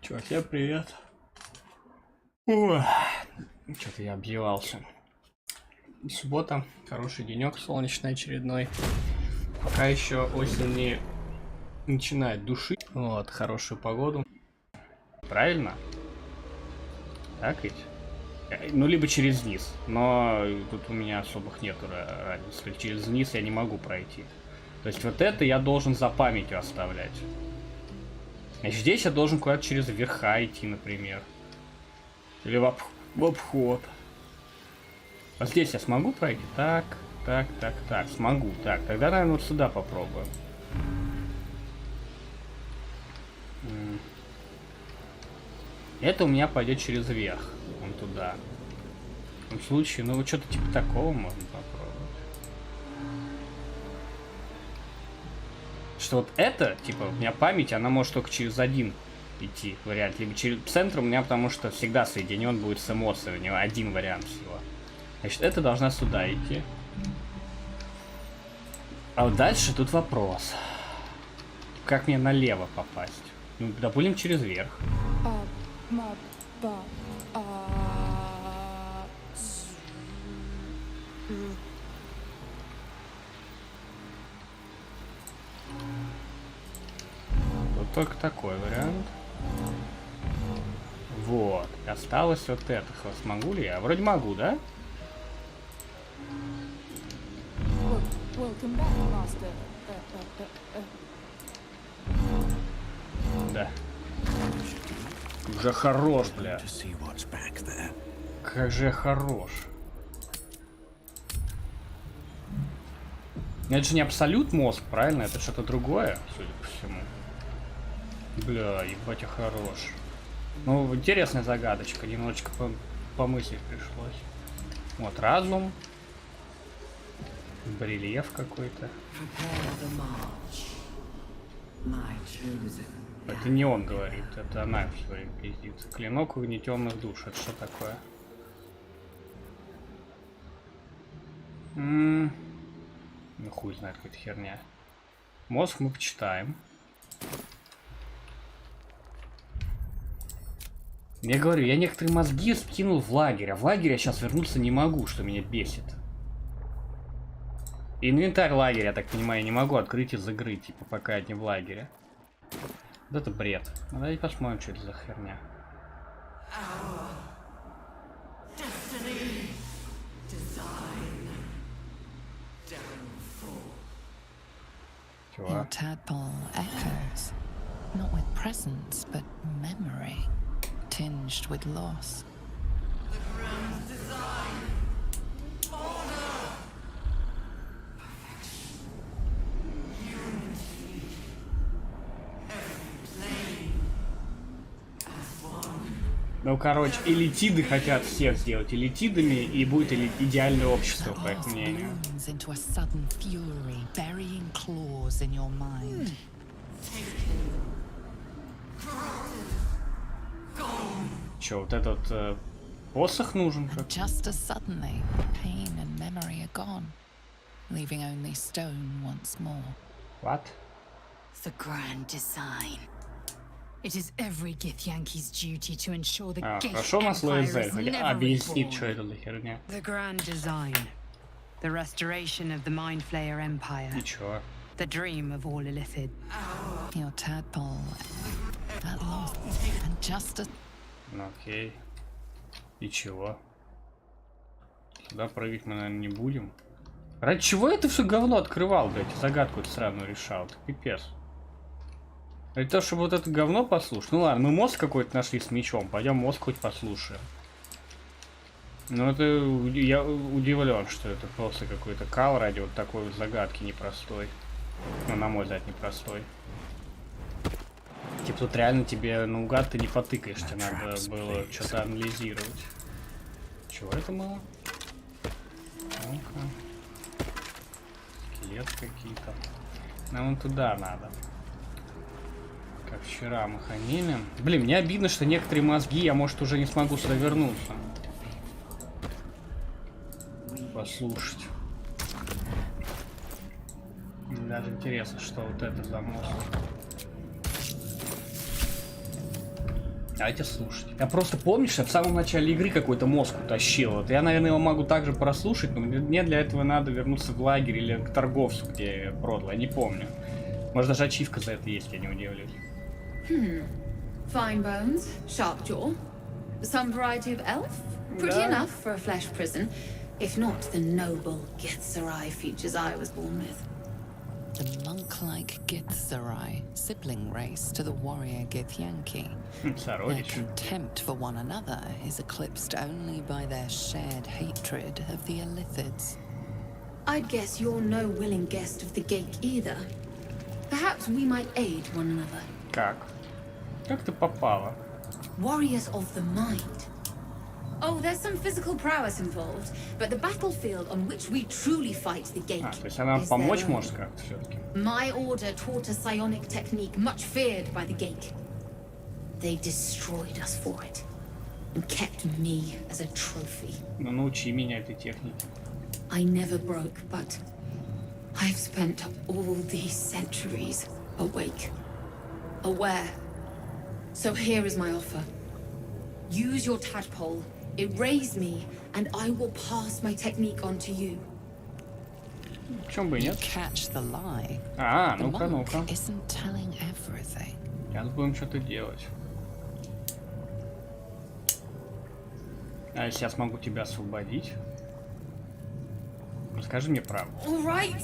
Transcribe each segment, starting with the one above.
Чё, всем привет. Что-то я объевался. Суббота, хороший денек, солнечный очередной. Пока еще осень не начинает душить. Вот, хорошую погоду. Правильно? Так ведь? Ну, либо через низ. Но тут у меня особых нету разницы. Через низ я не могу пройти. То есть вот это я должен за памятью оставлять. Значит, здесь я должен куда-то через верха идти, например. Или в обход. А здесь я смогу пройти? Так. Смогу. Так, тогда, наверное, вот сюда попробуем. Это у меня пойдет через верх. Вон туда. В том случае, ну, вот что-то типа такого можно попробовать. Что вот это, типа, у меня память, она может только через один идти вариант. Либо через центр у меня, потому что всегда соединен будет с эмоциями. У него один вариант всего. Значит, это должна сюда идти. А вот дальше тут вопрос. Как мне налево попасть? Ну, допустим, через верх. Вот только такой вариант. Вот. Осталось вот это. Смогу ли я? Вроде могу, да? Да. Уже хорош, бля. Как же я хорош. Это же не абсолют мозг, правильно? Это что-то другое, судя по всему. Бля, ебать, я хорош. Ну, интересная загадочка. Немножечко помыслить пришлось. Вот, разум. Барельеф какой-то. Это не он говорит, это она все время пиздится. Клинок угнетенных душ. Это что такое? Ну хуй знает, какая-то херня. Мозг мы почитаем. Я говорю, я некоторые мозги скинул в лагерь, а в лагерь я сейчас вернуться не могу, что меня бесит. Инвентарь лагеря, я так понимаю, я не могу открыть и закрыть, типа, пока я не в лагере. Вот это бред. Ну, давайте посмотрим, что это за херня. Чего? Tinged with loss. The grand design, order, perfection, unity, every plane as one. Ну, короче, элитиды хотят всех сделать элитидами, и будет идеальное общество, по их мнению. Чё, вот этот посох нужен? Just as suddenly, pain and memory are gone, leaving only stone once more. What? The grand design. It is every Githyanki's duty to ensure the Gith хорошо у нас Лоизель, Empire is хоть never объяснит, reborn. что это за херня. The grand design. The restoration of the Mind Flayer Empire. И чё? The dream of all Illithid. Your tadpole at lost, and just as Ну окей. И чего? Сюда прыгать мы, наверное, не будем. Ради чего это все говно открывал, блядь, загадку эту сраную решал? Это пипец. Ради того, чтобы вот это говно послушать. Ну ладно, мы мозг какой-то нашли с мечом. Пойдем мозг хоть послушаем. Ну это я удивлен, что это просто какой-то кал ради вот такой вот загадки непростой. Ну, на мой взгляд, непростой. Типа тут реально тебе наугад ты не потыкаешь, тебе надо было что-то анализировать. Чего это было? Ну-ка. Скелет какие-то. Нам вон туда надо. Как вчера мы ходили. Блин, мне обидно, что некоторые мозги я, может, уже не смогу сюда вернуться. Послушать. Мне даже интересно, что вот это за мозг. Давайте слушать. Я просто, помнишь, я в самом начале игры какой-то мозг утащил. Вот я, наверное, его могу также прослушать, но мне для этого надо вернуться в лагерь или к торговцу, где я продал. Я не помню. Может, даже ачивка за это есть, я не удивлюсь. Fine bones, sharp jaw, some variety of elf. Pretty enough for a flesh prison, if not the noble Githzerai features I was born with. The monk-like Githzerai, sibling race to the warrior Githyanki. Their Сородич. contempt for one another is eclipsed only by their shared hatred of the Illithids. I'd guess you're no willing guest of the Gate either. Perhaps we might aid one another. Как? Как ты попала? Warriors of the mind. Oh, there's some physical prowess involved, but the battlefield on which we truly fight the Gate А, то есть она is помочь their own. может как-то все-таки. My order taught a psionic technique much feared by the Gate. They destroyed us for it, and kept me as a trophy. Ну, научи меня этой технике. I never broke, but I've spent all these centuries awake, aware. So here is my offer. Use your tadpole, erase me, and I will pass my technique on to you. Почему бы и You нет? catch the lie. А, The ну-ка, monk ну-ка. isn't telling everything. Сейчас будем что-то делать. А если я смогу тебя освободить? Скажи мне правду. All right,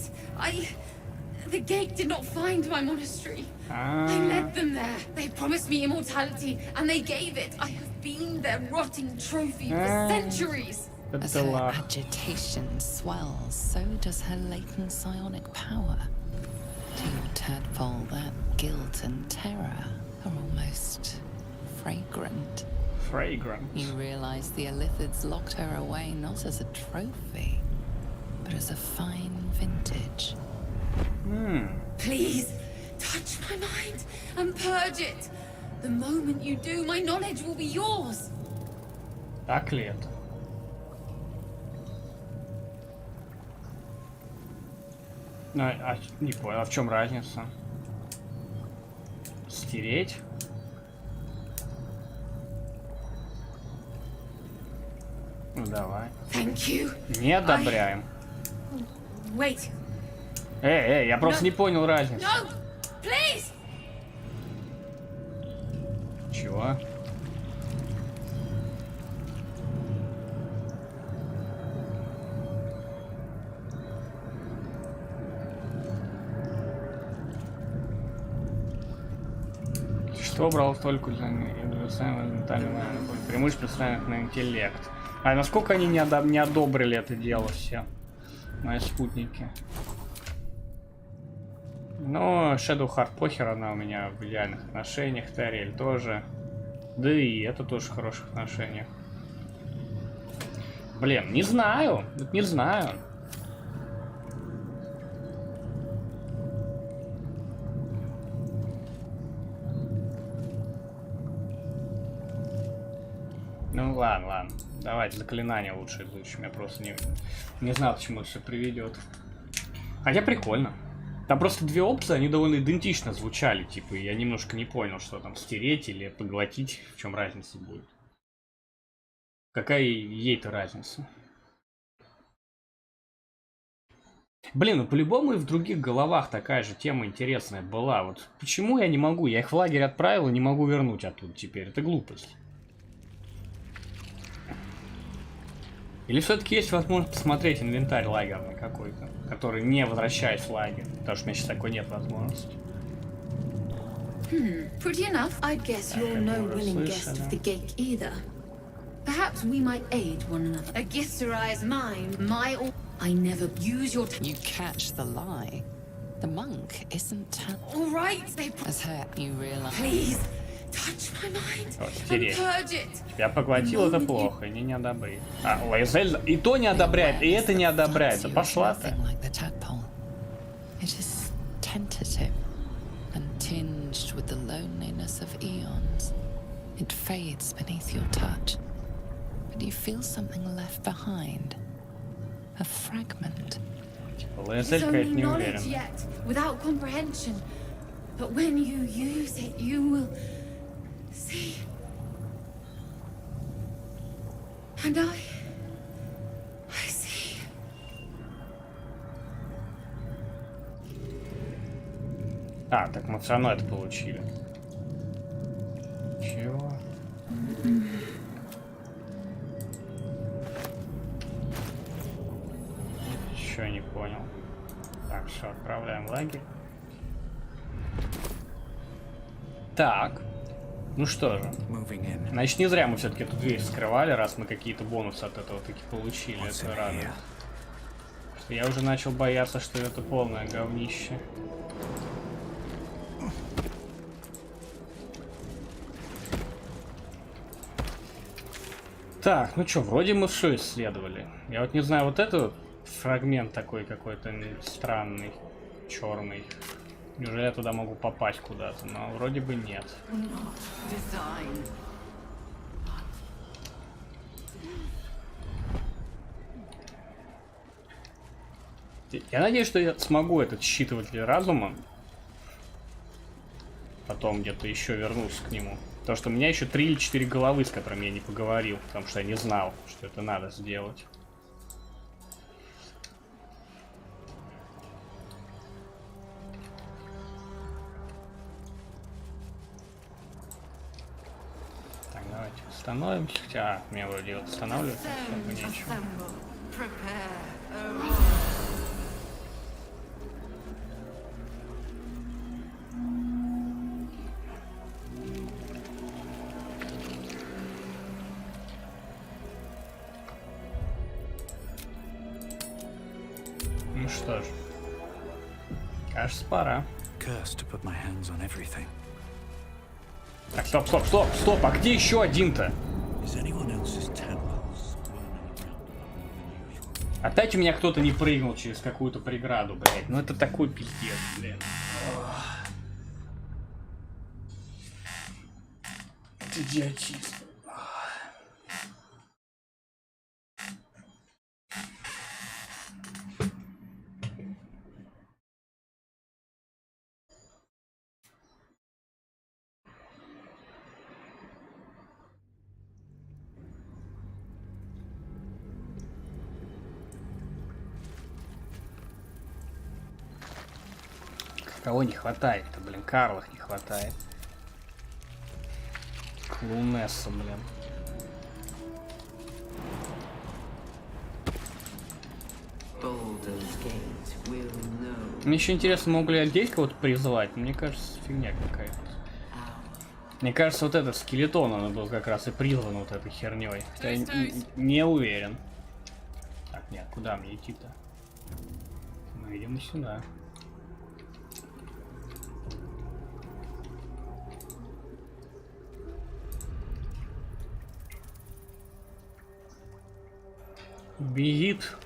The Gate did not find my monastery. I led them there. They promised me immortality, and they gave it. I have been their rotting trophy for centuries. As her agitation swells, so does her latent psionic power. To your tadpole, that guilt and terror are almost fragrant. Fragrant. You realize the Illithids locked her away not as a trophy, but as a fine vintage. Please, touch my mind and purge it. The moment you do, my knowledge will be yours. Так ли это? Не понял, а в чем разница? Стереть? Ну давай. Thank you. Не одобряем. Wait. Эй, я просто не понял разницу. No! Please! Чего? Что брал только для ментального преимуществ, представленных на интеллект. А насколько они не одобрили это дело все? Мои спутники. Но Shadowheart похер, она у меня в идеальных отношениях, Тариэль тоже. Да и это тоже в хороших отношениях. Блин, не знаю, вот не знаю. Ну ладно. Давайте заклинание лучше изучим. Я просто не знал, к чему это все приведет. Хотя прикольно. Там просто две опции, они довольно идентично звучали, типа, и я немножко не понял, что там, стереть или поглотить, в чем разница будет. Какая ей-то разница? Блин, ну по-любому и в других головах такая же тема интересная была. Вот почему я не могу? Я их в лагерь отправил и не могу вернуть оттуда теперь. Это глупость. Или все-таки есть возможность посмотреть инвентарь лагерный какой-то, который не возвращает в лагерь, потому что у меня сейчас такой нет возможности. Pretty enough. I'd guess you're no willing guest of the Gate either. Perhaps we might aid one another. A Githzerai is mine. I never use your... You catch the lie. The monk isn't All right, they... as her. You realize. Please, touch my mind and purge it. Я поглотил, это плохо, и не одобрит. А, Лайзель и то не одобряет, и это не одобряет. Да пошла ты. It is tentative and tinged with the loneliness of eons. It fades beneath your touch, but you feel something left behind. A fragment. Лайзель It's какая-то only не knowledge уверена. yet, without comprehension. But when you use it, you will see. And I see. А, так мы все равно это получили. Чего? Еще не понял. Так, все, отправляем в лагерь. Так. Ну что же. Значит, не зря мы все-таки эту дверь вскрывали, раз мы какие-то бонусы от этого таки получили. Это радует. Что я уже начал бояться, что это полное говнище. Так, ну что, вроде мы все исследовали. Я вот не знаю, вот этот фрагмент такой какой-то странный, черный. Неужели я туда могу попасть куда-то? Но вроде бы нет. Я надеюсь, что я смогу этот считыватель разума. Потом где-то еще вернусь к нему. Потому что у меня еще 3 или 4 головы, с которыми я не поговорил. Потому что я не знал, что это надо сделать. Так, давайте остановимся. Хотя, мне вроде вот останавливаться особо нечего. Ну что ж, кажется, пора. Так, стоп, а где еще один-то? Опять у меня кто-то не прыгнул через какую-то преграду, блядь. Ну это такой пиздец, блядь. Это идиотизм. Кого не хватает-то, блин? Карлах не хватает. Клоунесса, блин. Мне еще интересно, могу ли я здесь кого-то призывать? Мне кажется, фигня какая-то. Мне кажется, вот этот скелетон, он был как раз и призван вот этой херней. Хотя я не уверен. Так, нет, куда мне идти-то? Мы идем сюда. Бегит.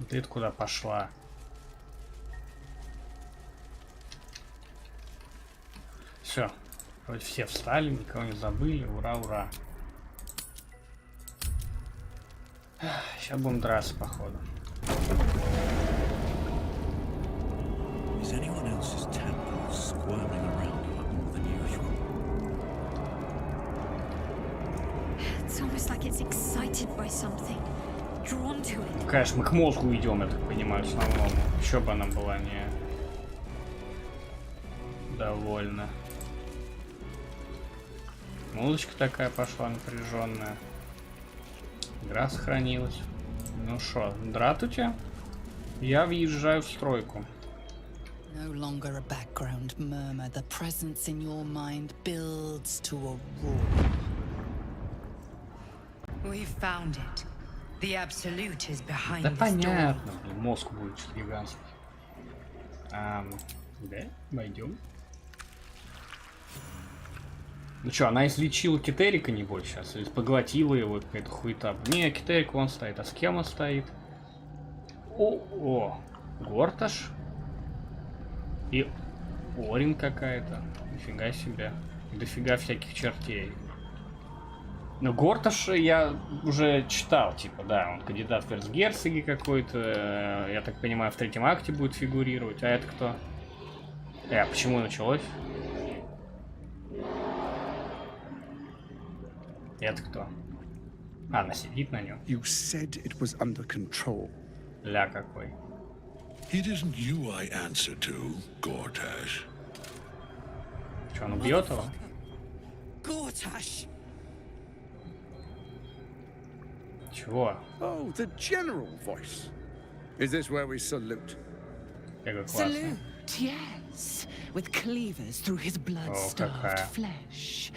Ты куда пошла? Все. Вроде все встали, никого не забыли. Ура, ура. Сейчас будем драться, походу. Ну, конечно, мы к мозгу идем, я так понимаю, основному. Еще бы она была не довольна. Музычка такая пошла напряженная. Игра сохранилась. Ну шо, драт у тебя? Я въезжаю в стройку. No longer a background murmur, the presence in your mind builds to a roar. We found it. The absolute is behind Да this door. понятно, блин, мозг будет гигантский. Да, пойдем. Ну что, она излечила Китерика, небось, сейчас? Или поглотила его, какая-то хуета? Не, Китерик вон стоит. А с кем он стоит? О, Горташ. И Орин какая-то. Нифига себе. Дофига всяких чертей. Ну, Горташ я уже читал, типа, да, он кандидат в эрцгерцоги какой-то. Я так понимаю, в 3-м акте будет фигурировать. А это кто? А почему началось? Это кто? А, она сидит на нем. You said it was under control. Ля какой. It isn't you I answer to, Gortash. Что, он убьет его? Gortash! Чего? Oh, the general voice. Is this where we salute? Какой классный. Salute, yes. With cleavers through his blood-starved какая. flesh.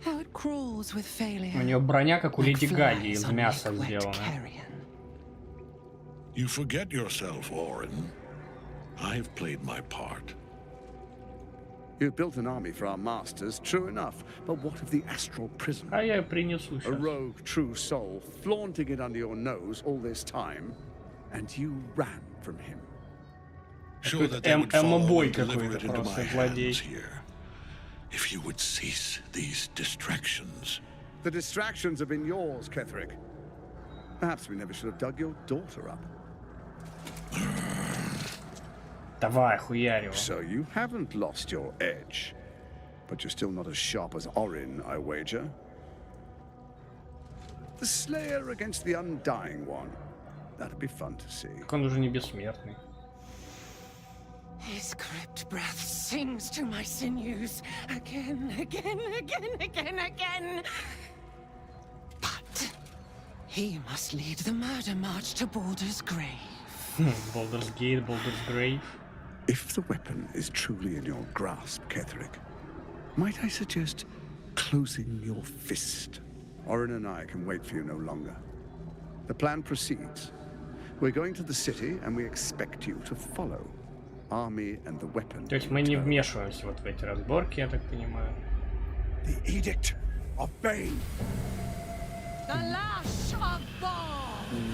How it crawls with failure. У нее броня, как у like Леди Гаги, flies из on мяса liquid сделана. carrion. You forget yourself, Orin. I've played my part. You've built an army for our masters, true enough. But what of the astral prison? А я принесу A сейчас. rogue true soul, flaunting it under your nose all this time, and you ran from him. Sure that they would follow Эмо-бой and deliver какой-то it into просто, my злодей. hands here. If you would cease these distractions. The distractions have been yours, Ketherick. Perhaps we never should have dug your daughter up. Давай, хуярь его. So you haven't lost your edge. But you're still not as sharp as Orin, I wager. The Slayer against the Undying One. That'd be fun to see. Так он уже не бессмертный. His crypt breath sings to my sinews again, again, again, again, again. But he must lead the murder march to Baldur's grave. Baldur's Gate, Baldur's Grave. If the weapon is truly in your grasp, Ketherick, might I suggest closing your fist? Orin and I can wait for you no longer. The plan proceeds. We're going to the city, and we expect you to follow. Army and the weapon. То есть мы не вмешиваемся вот в эти разборки, я так понимаю. The Edict of Bane. The lash of Bane!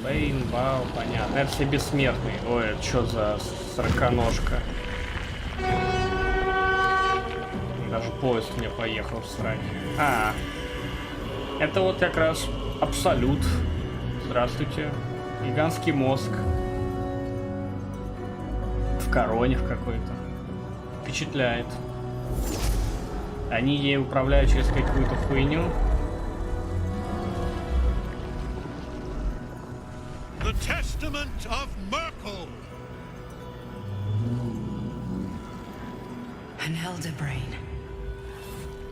Бейн, Бау, понятно. Это все бессмертные. Ой, это что за сороконожка? Даже поезд мне поехал срать. А, это вот как раз Абсолют. Здравствуйте. Гигантский мозг. В короне в какой-то. Впечатляет. Они ей управляют через какую-то хуйню. The Testament of Merkel! An elder brain.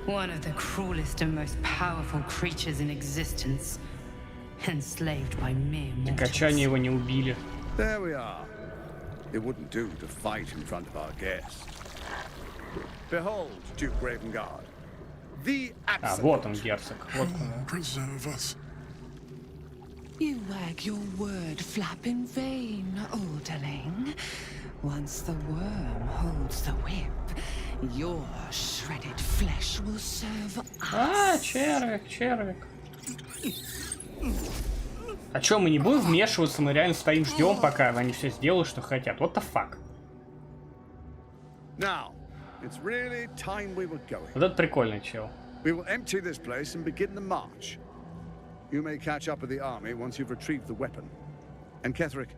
One of the cruelest and most powerful creatures in existence. Enslaved by mere Качане mortals. его не убили. There we are. It wouldn't do to fight in front of our guest. Behold, Duke Ravengard. The А, absolute. вот он, герцог. Вот он. Preserve us. You wag your word flap in vain, olderling. Once the worm holds the whip, your shredded flesh will serve А, us. червик, червик. А чё, мы не будем вмешиваться, мы реально стоим, ждем, пока они все сделают, что хотят. What the fuck? Now, it's really time we were going. Вот это прикольный чел. We will empty this place and begin the march. You may catch up with the army once you've retrieved the weapon. And Ketherick,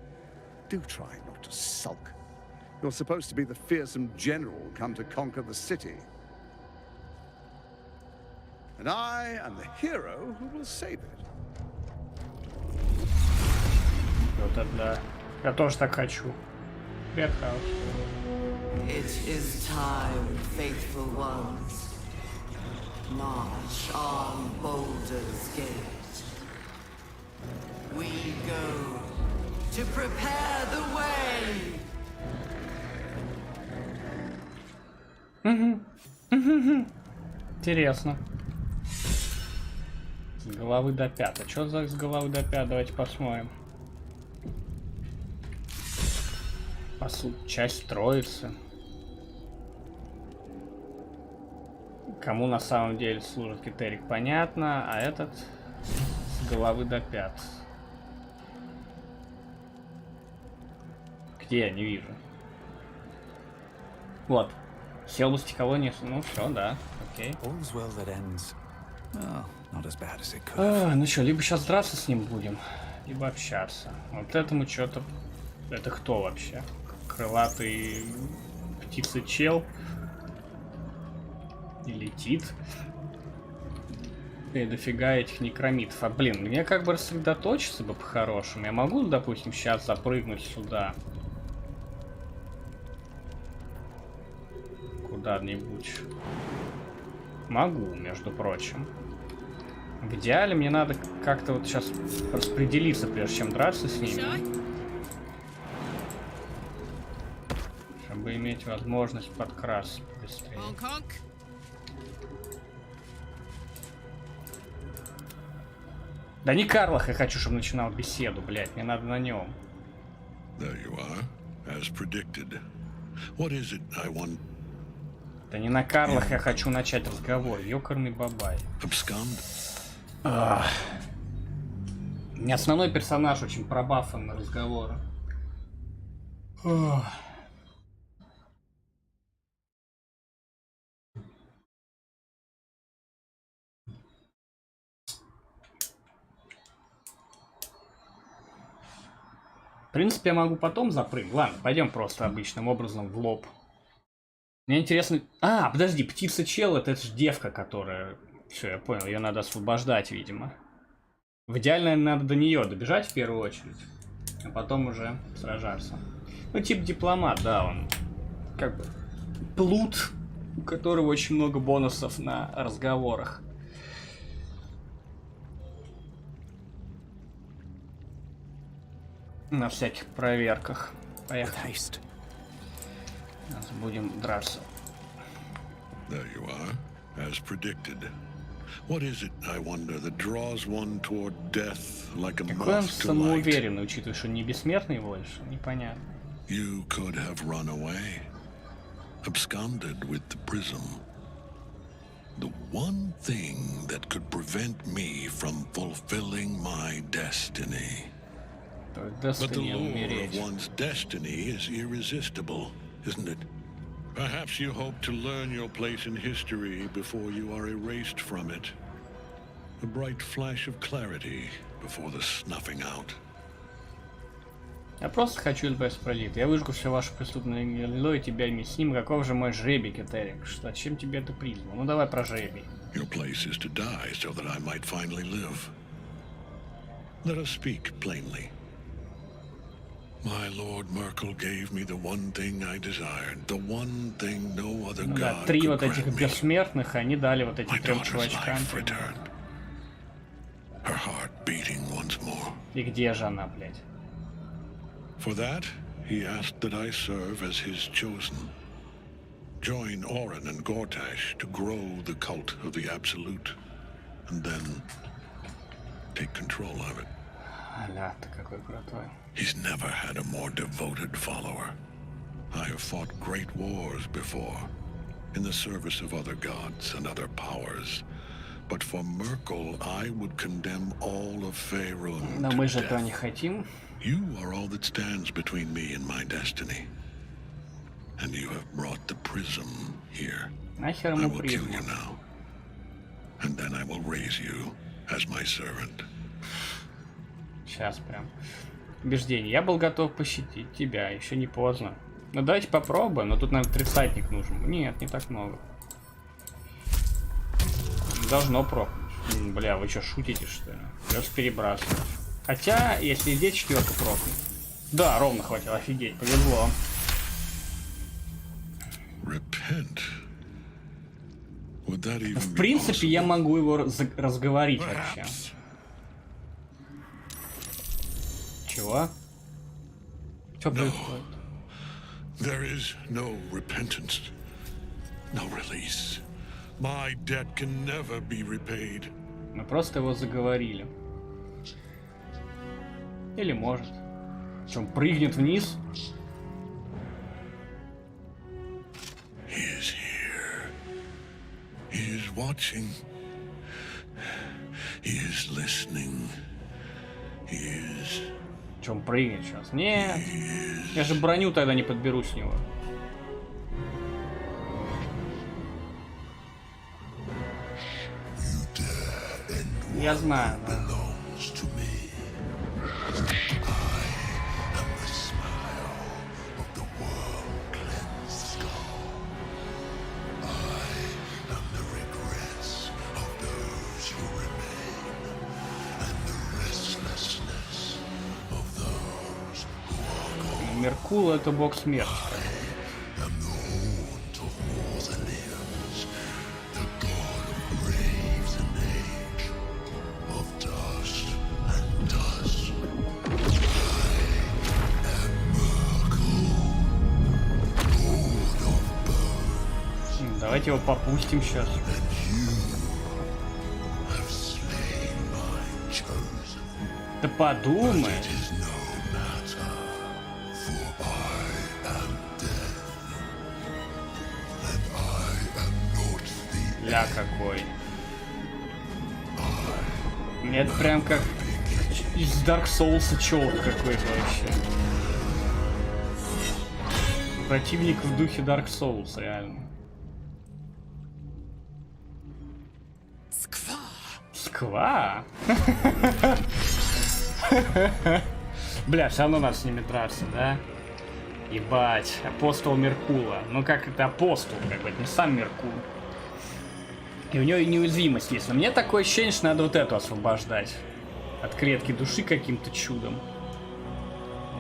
do try not to sulk. You're supposed to be the fearsome general come to conquer the city. And I am the hero who will save it. Вот это да. Я тоже так хочу. Привет, Хаус. It is time, faithful ones. March on Baldur's Gate. We go to prepare the way. Интересно. С головы до пят. А что за с головы до пят? Давайте посмотрим. Часть троицы. Кому на самом деле служит Кетерик, понятно, а этот с головы до пят. Где я не вижу? Вот. Сел бы с колонии. Ну все, да. Окей. All's well that ends. Well, not as bad as it could have. Ну что, либо сейчас драться с ним будем, либо общаться. Вот этому что-то... Это кто вообще? Крылатый птица-чел. И летит. И дофига этих некромитов. А блин, мне как бы рассредоточиться бы по-хорошему. Я могу, допустим, сейчас запрыгнуть сюда. Куда-нибудь. Могу, между прочим. В идеале мне надо как-то вот сейчас распределиться, прежде чем драться с ними. Чтобы иметь возможность подкрасться быстрее. Да не Карлах я хочу, чтобы начинал беседу, блядь. Мне надо на нем. Да не на Карлах я хочу начать разговор. Ёкарный бабай. У меня основной персонаж очень пробафан на разговоры. В принципе, я могу потом запрыгнуть. Ладно, пойдем просто обычным образом в лоб. Мне интересно... А, подожди, птица-чел, это же девка, которая... Все, я понял, ее надо освобождать, видимо. В идеале, надо до нее добежать в первую очередь. А потом уже сражаться. Ну, тип дипломат, да, он... Как бы... Плут, у которого очень много бонусов на разговорах. На всяких проверках. Поехали. Сейчас будем драться. There you are, as predicted. What is it, I wonder, that draws one toward death like a moth to light? Какой он самоуверенный, учитывая, что не бессмертный больше, непонятно. You could have run away, absconded with the prism. The one thing that could prevent me from fulfilling my destiny. But the lure of one's destiny is irresistible, isn't it? Perhaps you hope to learn your place in history before you are erased from it. A bright flash of clarity before the snuffing out. Я просто хочу избавиться пролит. Я выжгу все ваше преступное гнездо и тебя вместе с ним. Каков же мой жребий, Кетерик? Что, чем тебе это призвано? Ну давай про жребий. Your place is to die so that I might finally live. Let us speak plainly. My Lord Merkel gave me the one thing I desired, the one thing no other god три could вот этих grant me. бессмертных, они дали вот этим My трем daughter's чувачкам. life returned. Her heart beating once more. И где же она, блядь? For that, he asked that I serve as his chosen. Join Orin and Gortash to grow the cult of the Absolute, and then take control of it. Аля, ты какой крутой. He's never had a more devoted follower. I have fought great wars before, in the service of other gods and other powers. But for Merkel, I would condemn all of Faerun Но мы to же этого death. не хотим. You are all that stands between me and my destiny. And you have brought the prism here. Нахер I ему will kill призму. you now. And then I will raise you as my servant. Сейчас прям. Убеждение. Я был готов пощадить тебя, еще не поздно. Ну давайте попробуем, но тут нам тридцатник нужен. Нет, не так много. Должно прокнуть. Бля, вы что, шутите, что ли? Придется перебрасывать. Хотя, если здесь четверка прокнет. Да, ровно хватило, офигеть, повезло. Repent. Would that even В be принципе, я possible? могу его разговорить вообще. Perhaps. Чего? Что происходит? There is no repentance, no release. My debt can never be repaid. Мы просто его заговорили. Или может. Что, он прыгнет вниз? He is here. He is watching. He is listening. He is... Что, он прыгнет сейчас? Нет. Я же броню тогда не подберу с него. Я знаю, да. Меркул это бог смерти. Давайте его попустим сейчас. Да подумай. Ля какой. Это прям как из Dark Souls челк какой-то вообще. Противник в духе Dark Souls, реально. Сква? Бля, все равно надо с ними драться, да? Ебать, апостол Меркула. Ну как это апостол, как бы, это не сам Меркул. И у него и неуязвимость есть. Но мне такое ощущение, что надо вот эту освобождать. От клетки души каким-то чудом.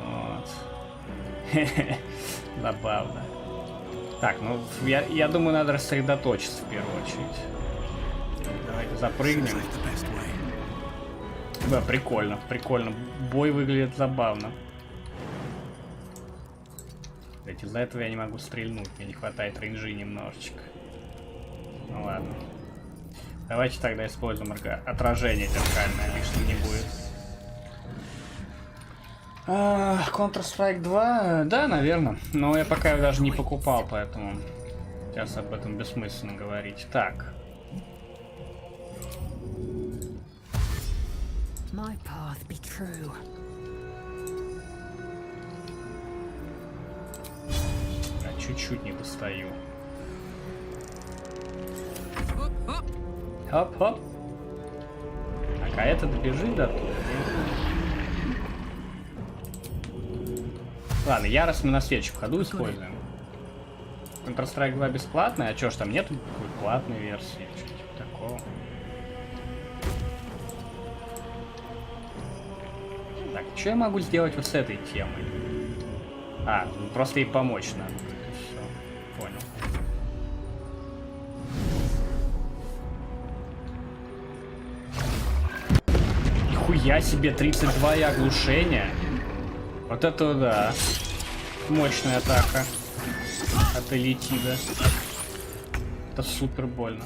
Вот. Забавно. Так, ну я думаю, надо рассредоточиться в первую очередь. Давайте запрыгнем. Да, прикольно, прикольно. Бой выглядит забавно. Кстати, из-за этого я не могу стрельнуть. Мне не хватает рейнджи немножечко. Ну ладно. Давайте тогда используем отражение зеркальное. Лишним не будет. Counter-Strike 2? Да, наверное. Но я пока его даже не покупал, поэтому сейчас об этом бессмысленно говорить. Так. My path be true. А чуть-чуть не достаю. Хоп-хоп. Так, а это добежит до туда? Ладно, ярость мы на следующем ходу используем. Counter-Strike 2 бесплатный, а чё ж там нету какой платной версии? Что-то типа такого. Так, что я могу сделать вот с этой темой? А, ну просто ей помочь надо. Все, понял. Нихуя себе, 32 и оглушение. Вот это да. Мощная атака. От элитида. Это супер больно.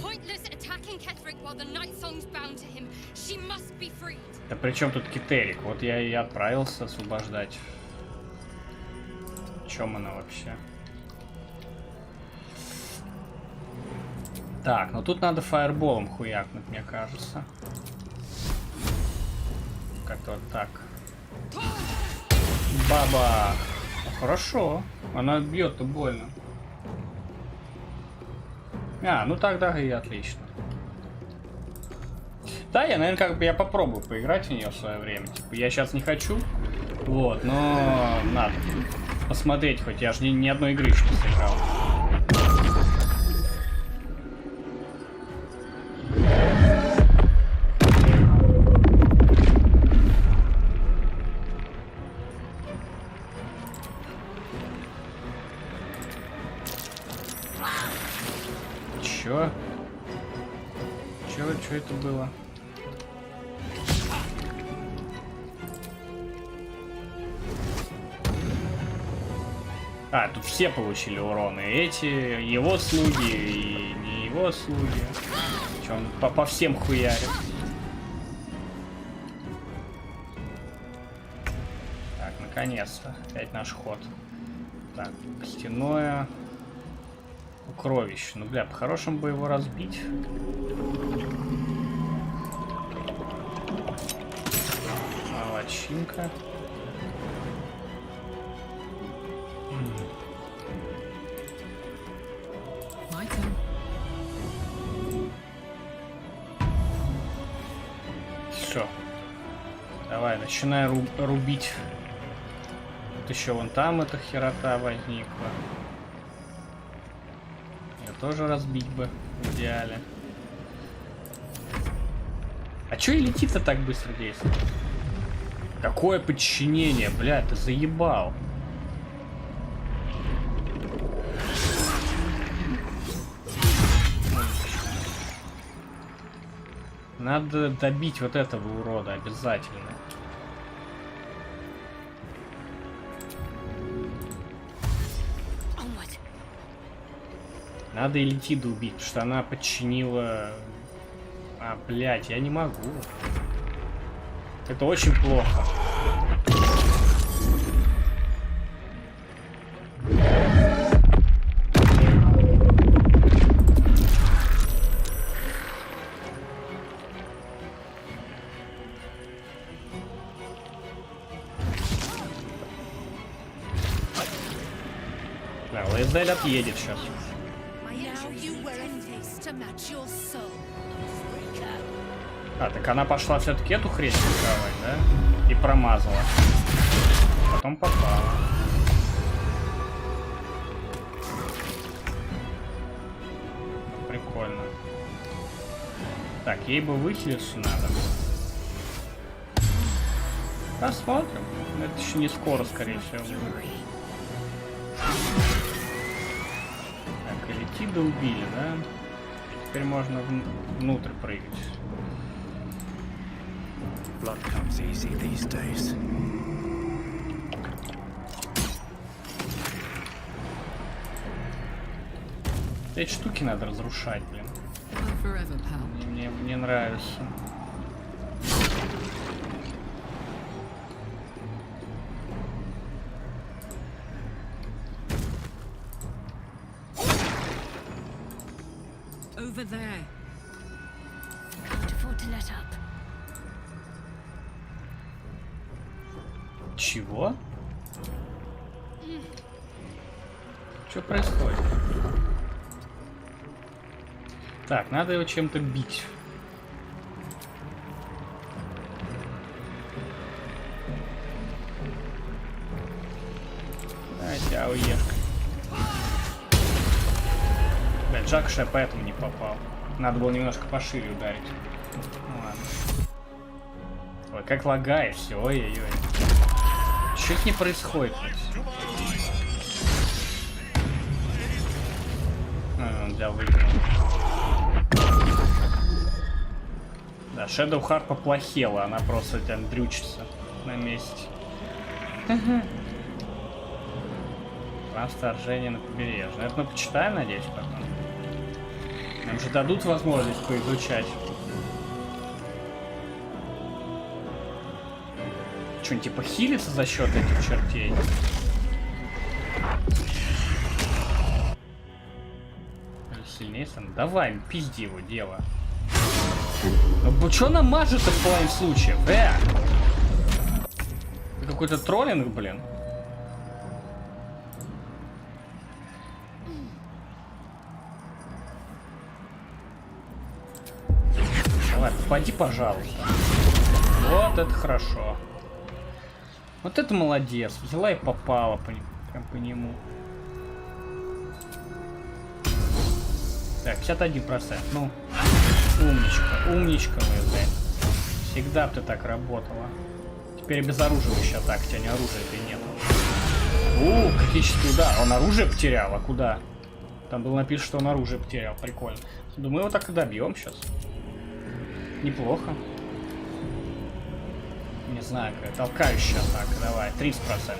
Да при чем тут Китерик? Вот я и отправился освобождать. В чем она вообще? Так, ну тут надо фаерболом хуякнуть, мне кажется. Как-то вот так. Баба! Хорошо. Она бьет-то больно. А, ну тогда и отлично. Да, я, наверное, как бы я попробую поиграть в нее в свое время. Типа, я сейчас не хочу. Вот, но надо посмотреть, хоть я же ни одной игры еще не сыграл. Чё это было? А, тут все получили урон. И эти, его слуги, и не его слуги. Чё, он по всем хуярит. Так, наконец-то. Опять наш ход. Так, костяное. Кровище. Ну, бля, по-хорошему бы его разбить. Молодчинка. Все. Давай, начинай рубить. Вот еще вон там эта херота возникла. Тоже разбить бы в идеале. А чё и летит-то так быстро действует? Какое подчинение, блядь, ты заебал. Надо добить вот этого урода обязательно. Надо Элитиду убить, потому что она подчинила... А, блядь, я не могу. Это очень плохо. Да, Лейзель отъедет сейчас. А, так она пошла все-таки эту хрень рисовать, да? И промазала. Потом попала. Прикольно. Так, ей бы выхилиться надо. Посмотрим. Это еще не скоро, скорее всего. Так, Элитида убили, да? Теперь можно внутрь прыгать. Blood comes easy these days. Эти штуки надо разрушать, блин. Мне нравится. Over there. Can't afford to let up. Чего? Что происходит? Так, надо его чем-то бить. Дайте, ауешка. Бля, Джакш я поэтому не попал. Надо было немножко пошире ударить. Ну ладно. Ой, как лагает все, ой-ой-ой. Что с ней происходит? А, он взял, выкинул. Да, Shadow Heart поплохела, она просто там дрючится на месте. План вторжения на побережье. Это мы почитаем, надеюсь, потом. Нам же дадут возможность поизучать. Что, типа хилится за счет этих чертей? Сильнее сам. Давай, пизди его, дело. Ну что она мажет-то в половине случаев? Это какой-то троллинг, блин. Давай, попади, пожалуйста. Вот это хорошо. Вот это молодец. Взяла и попала прям по нему. Так, 51%. Ну, умничка. Умничка моя, блядь. Всегда бы ты так работала. Теперь безоруживающая атака. У тебя ни оружия-то и нет. Критический удар. Он оружие потерял. А куда? Там было написано, что он оружие потерял. Прикольно. Думаю, его так и добьем сейчас. Неплохо. Не знаю, какая толкающая атака. Давай, 30%.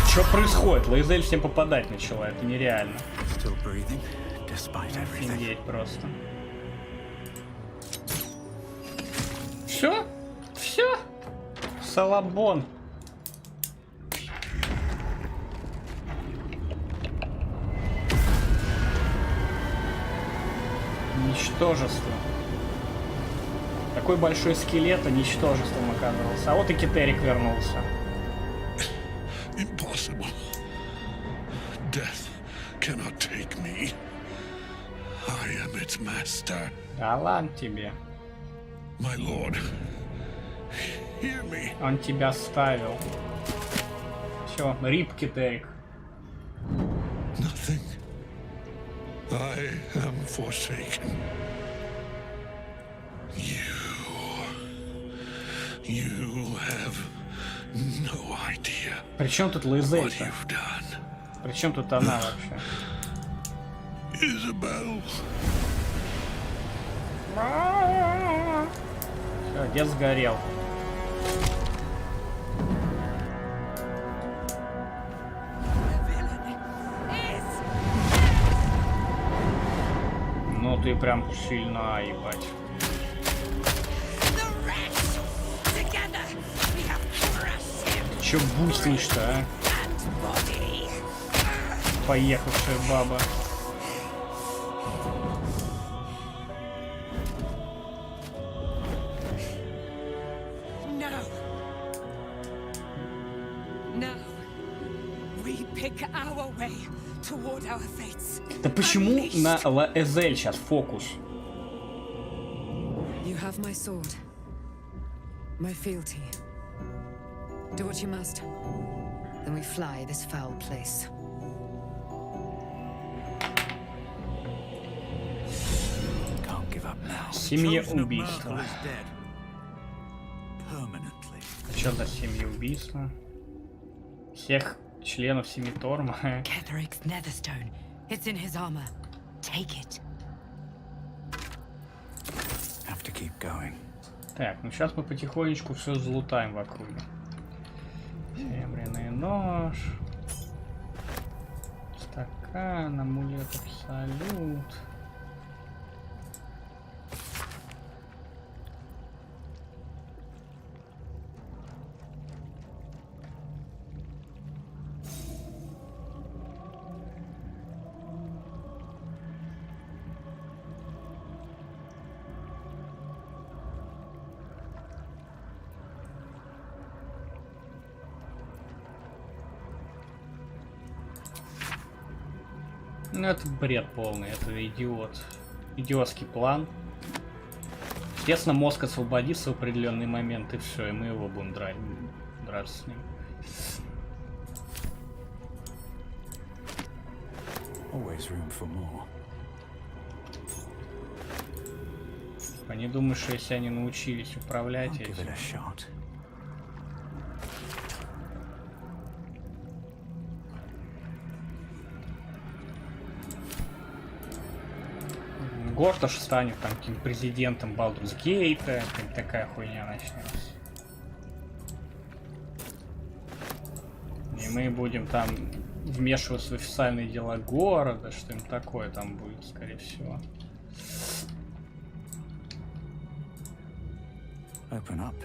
Что происходит? Лейзель всем попадать начала. Это нереально. Офигеть просто. Все? Все? Салабон. Ничтожество. Такой большой скелет, а ничтожеством оказывался. А вот и Китерик вернулся. Impossible. Death cannot take me. I am its master. Да ладно тебе. My lord, hear me. Он тебя ставил. Все, рип, Китерик. Nothing. I am forsaken. You have no idea. Причем тут Лейзель-то? Причем тут она вообще? Isabel. Все, дед сгорел. Ну ты прям сильна, ебать. Ты чё буснишь-то, а? Поехавшая баба. Да почему на ЛСЛ сейчас фокус? You have my sword, my fealty. Do what you must. Then we fly this foul place. Can't give up now. Семьеубийство. Permanently. А что за семьеубийство? Всех членов семьи Торма. Ketheric's netherstone. It's in his armor. Take it. Have to keep going. Так, ну сейчас мы потихонечку все залутаем в округе. Серебряный нож. Стакан, амулет, абсолют. Ну это бред полный, это идиотский план. Естественно, мозг освободится в определенный момент, и все, и мы его будем драться с ним. Always room for more. Они думают, что если они научились управлять I'll give it a этим... shot. Горташ станет там каким-то президентом Балдурс Гейта, такая хуйня начнется. И мы будем там вмешиваться в официальные дела города, что-нибудь такое там будет, скорее всего. Open up.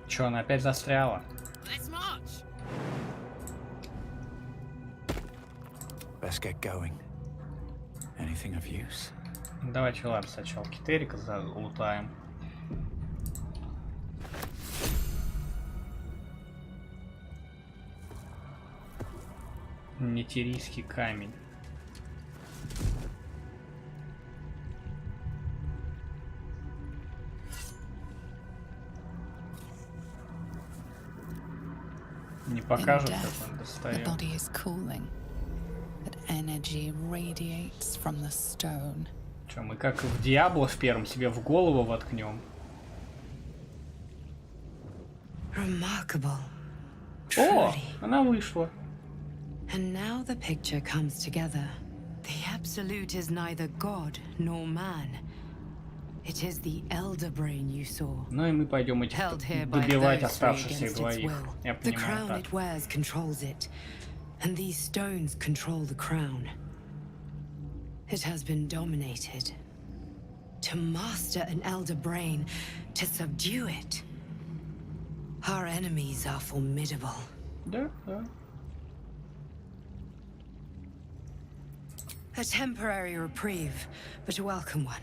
Чё, она опять застряла? Let's get going. Anything of use? Давайте, ладно, сначала Китерика залутаем. Нетерийский камень. Не покажет, как он достает. The body is cooling, but energy radiates from the stone. Че, мы как в Диабло в первом себе в голову воткнем? Remarkable. О, Truly. она вышла. And now the picture comes together. The Absolute is neither God nor man. It is the Elder Brain you saw. Ну и мы пойдем этих Held here by добивать those оставшихся against its двоих. will. Я The понимаю crown так. it wears controls it, and these stones control the crown. It has been dominated. To master an Elder Brain, to subdue it. Our enemies are formidable. Да, да. A temporary reprieve, but a welcome one.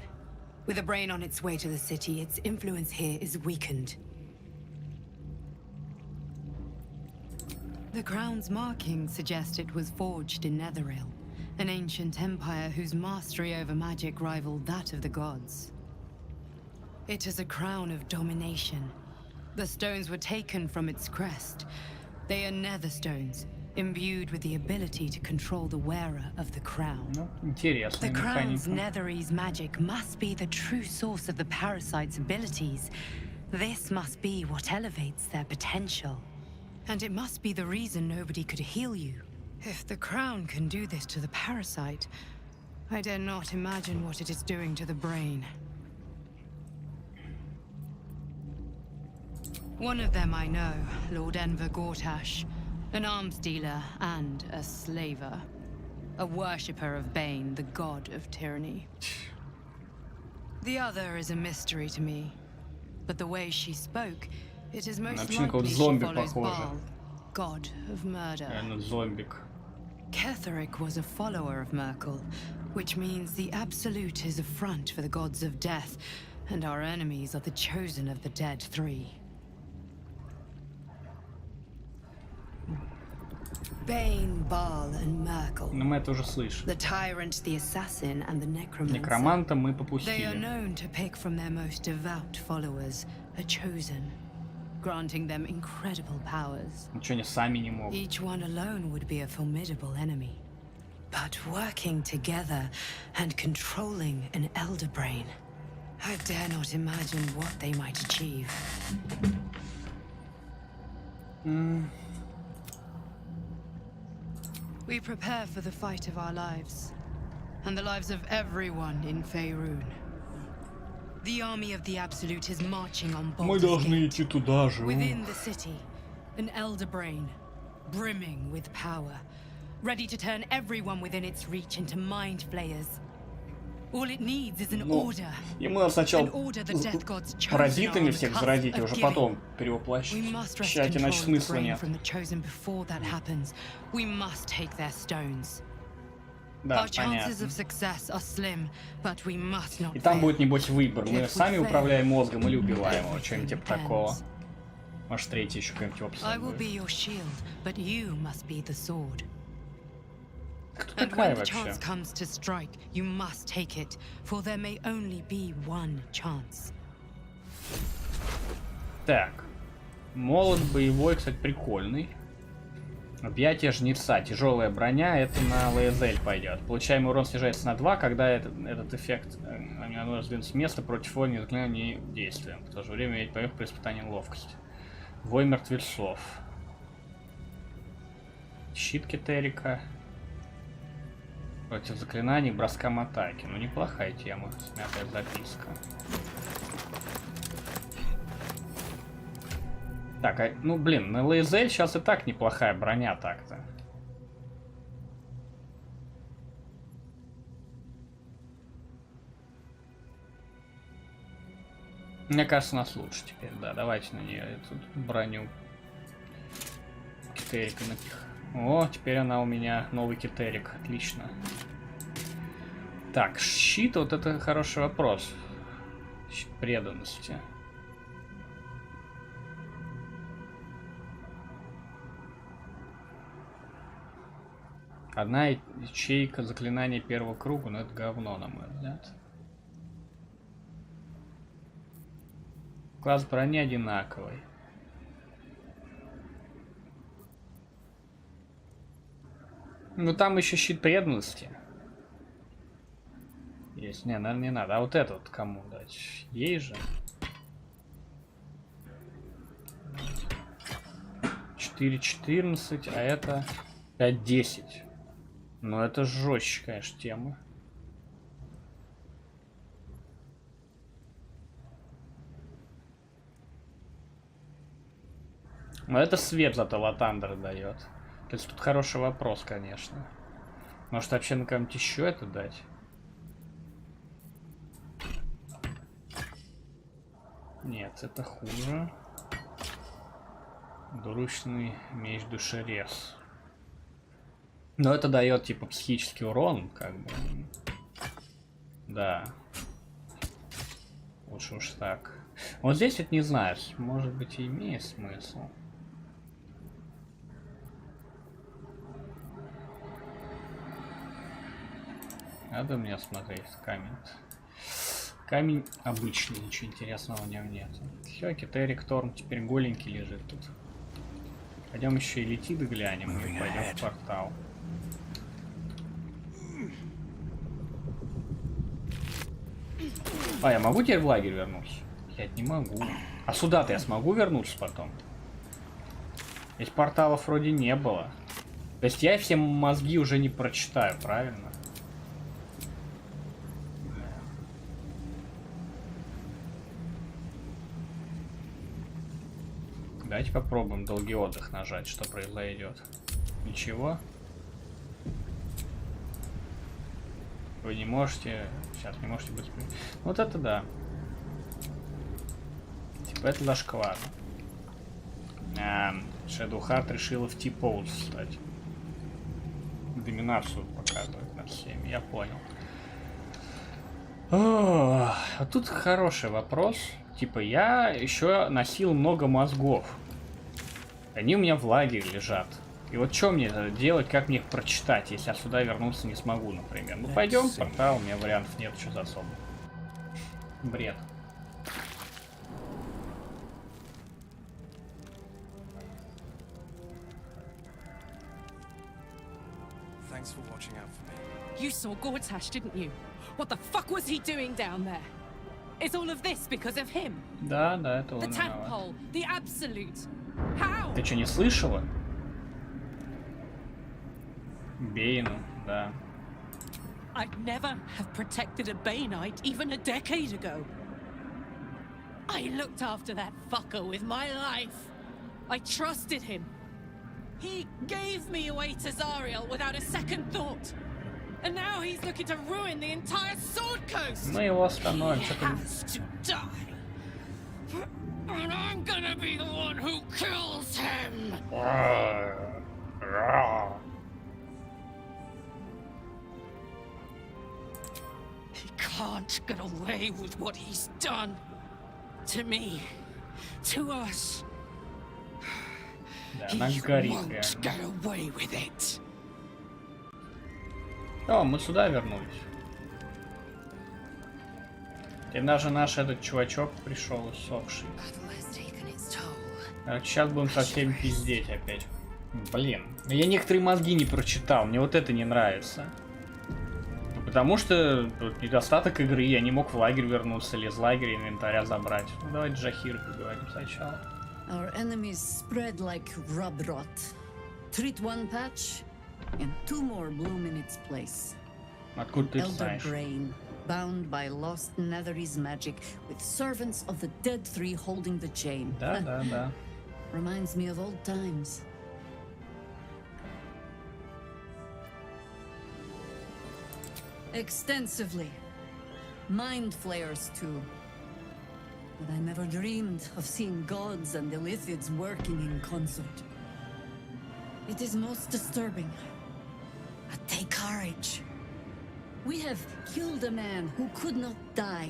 With a brain on its way to the city, its influence here is weakened. The crown's markings suggest it was forged in Netheril, an ancient empire whose mastery over magic rivaled that of the gods. It is a crown of domination. The stones were taken from its crest. They are nether stones, imbued with the ability to control the wearer of the crown. Ну, интересная The crown's механика. Nethery's magic must be the true source of the parasite's abilities. This must be what elevates their potential. And it must be the reason nobody could heal you. If the crown can do this to the parasite, I dare not imagine what it is doing to the brain. One of them I know, Lord Enver Gortash, an arms dealer and a slaver. A worshipper of Bane, the god of tyranny. The other is a mystery to me, but the way she spoke, it is most likely she follows Baal, god of murder. Ketheric was a follower of Merkel, which means the Absolute is a front for the gods of death, and our enemies are the chosen of the dead three. Bane, Baal, and Merkel. Но мы это уже слышим. The tyrant, the assassin, and the necromancer. Некроманта мы They are попустили. known to pick from their most devout followers, a chosen, granting them incredible powers. Ничего они сами не могут. Each one alone would be a formidable enemy. But working together and controlling an elder brain, I dare not imagine what they might achieve. We prepare for the fight of our lives, and the lives of everyone in Faerun. The army of the Absolute is marching on Мы Baldur's должны Gate. идти туда же. Within the city, an elder brain, brimming with power, ready to turn everyone within its reach into mind flayers. All it needs is an order. Ему надо сначала An order the death gods chosen паразитами are on the всех cusp заразить, и of уже giving. потом We must wrest перевоплощать, иначе control of the смысла brain нет. from the chosen before that happens. We must take their stones. Да, Our chances понятно. of success are slim, but we must not И там fail. будет, небось, выбор. Мы If we сами fail, управляем мозгом или убиваем его, everything что-нибудь типа ends. такого. Может, третий еще какая-нибудь опция I will будет. be your shield, but you must be the sword. Кто And такая when the вообще? chance comes to strike, you must take it, for there may only be one chance. Так. Молот боевой, кстати, прикольный. Объятие жнеца. Тяжелая броня, это на ЛСЛ пойдет. Получаемый урон снижается на 2, когда этот эффект оно раздвинется с места против воли заклинания действием. В то же время ведь поверх при испытании ловкости. Вой мертвецов. Щит Кетерика. Против заклинаний броском атаки. Ну, неплохая тема. Смятая записка. Так, ну блин, на ЛСЛ сейчас и так неплохая броня так-то. Мне кажется, нас лучше теперь, да. Давайте на нее эту броню Китерика напих. О, теперь она у меня новый Китерик. Отлично. Так, щит, вот это хороший вопрос. Щит преданности. Одна ячейка заклинания первого круга, но это говно, на мой взгляд. Класс брони одинаковый. Ну там еще щит преданности. Есть. Не, наверное, не надо. А вот это вот кому дать? Ей же. 4.14, а это 5.10. Ну это жестче, конечно, тема. Но это свет зато Латандер дает. То есть тут хороший вопрос, конечно. Может вообще на кого-нибудь еще это дать? Нет, это хуже. Двуручный меч душерез. Но это дает типа психический урон, как бы. Да. Лучше уж так. Вот здесь вот не знаю, может быть и имеет смысл. Надо мне смотреть камень. Камень обычный, ничего интересного в нем нет. Все, Китерик Торм теперь голенький лежит тут. Пойдем еще и Летиды глянем и пойдем в портал. А, я могу теперь в лагерь вернуться? Я не могу. А сюда-то я смогу вернуться потом? Ведь порталов вроде не было. То есть я все мозги уже не прочитаю, правильно? Давайте попробуем долгий отдых нажать, что произойдет. Ничего. Вы не можете... Сейчас не можете быть... Вот это да. Типа это зашквар. Shadow Heart решила в T-Pose, кстати. Доминацию показывает над всеми, я понял. А тут хороший вопрос. Типа я еще носил много мозгов. Они у меня в лагере лежат. И вот что мне делать, как мне их прочитать, если я сюда вернуться не смогу, например? Ну пойдем в портал, у меня вариантов нет, что за особо. Бред. You saw Gortash, didn't you? What the fuck was he doing down there? Is all of this because of him? Да, это The он виноват. tadpole, the absolute. How? Ты что, не слышала? Бейну, да. I'd never have protected a Bainite even a decade ago. I looked after that fucker with my life. I trusted him. He gave me away to Zariel without a second thought. And now he's looking to ruin the entire Sword Coast. Мы его остановим. He has to die. And I'm gonna be the one who kills him. He can't get away with what he's done. To me. To us. Да, она горит, Won't реально. get away with it. О, мы сюда вернулись. И даже наш этот чувачок пришел иссохший. Сейчас будем со всеми пиздеть опять. Блин, я некоторые мозги не прочитал, мне вот это не нравится. Потому что тут недостаток игры, я не мог в лагерь вернуться или из лагеря инвентаря забрать. Ну давайте Джахир поговорим сначала. Our enemies spread like rub rot. Treat one patch, and two more bloom in its place. Откуда ты это Elder знаешь? Brain, bound by lost Netherese magic, with servants of the Dead Three holding the chain. Да. Reminds me of old times. Extensively. Mind flayers too. But I never dreamed of seeing gods and Illithids working in concert. It is most disturbing. But take courage. We have killed a man who could not die,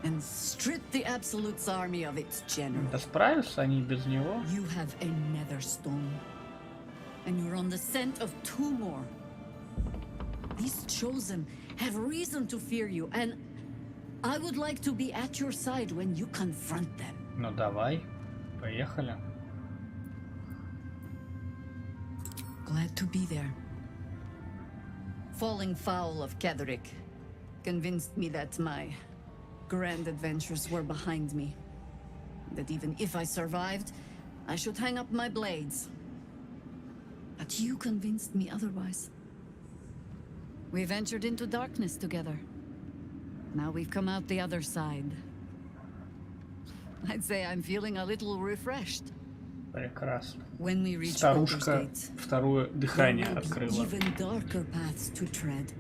and stripped the Absolute's army of its general. Да справятся они без него? You have a Netherstone, and you're on the scent of two more. These Chosen have reason to fear you, and I would like to be at your side when you confront them. Ну давай, поехали. Glad to be there. Falling foul of Ketheric convinced me that my grand adventures were behind me. That even if I survived, I should hang up my blades. But you convinced me otherwise. We ventured into darkness together. Now we've come out the other side. I'd say I'm feeling a little refreshed. Прекрасно. When we reach Baldur's Старушка Gate, второе there дыхание will be открыла. even darker paths to tread.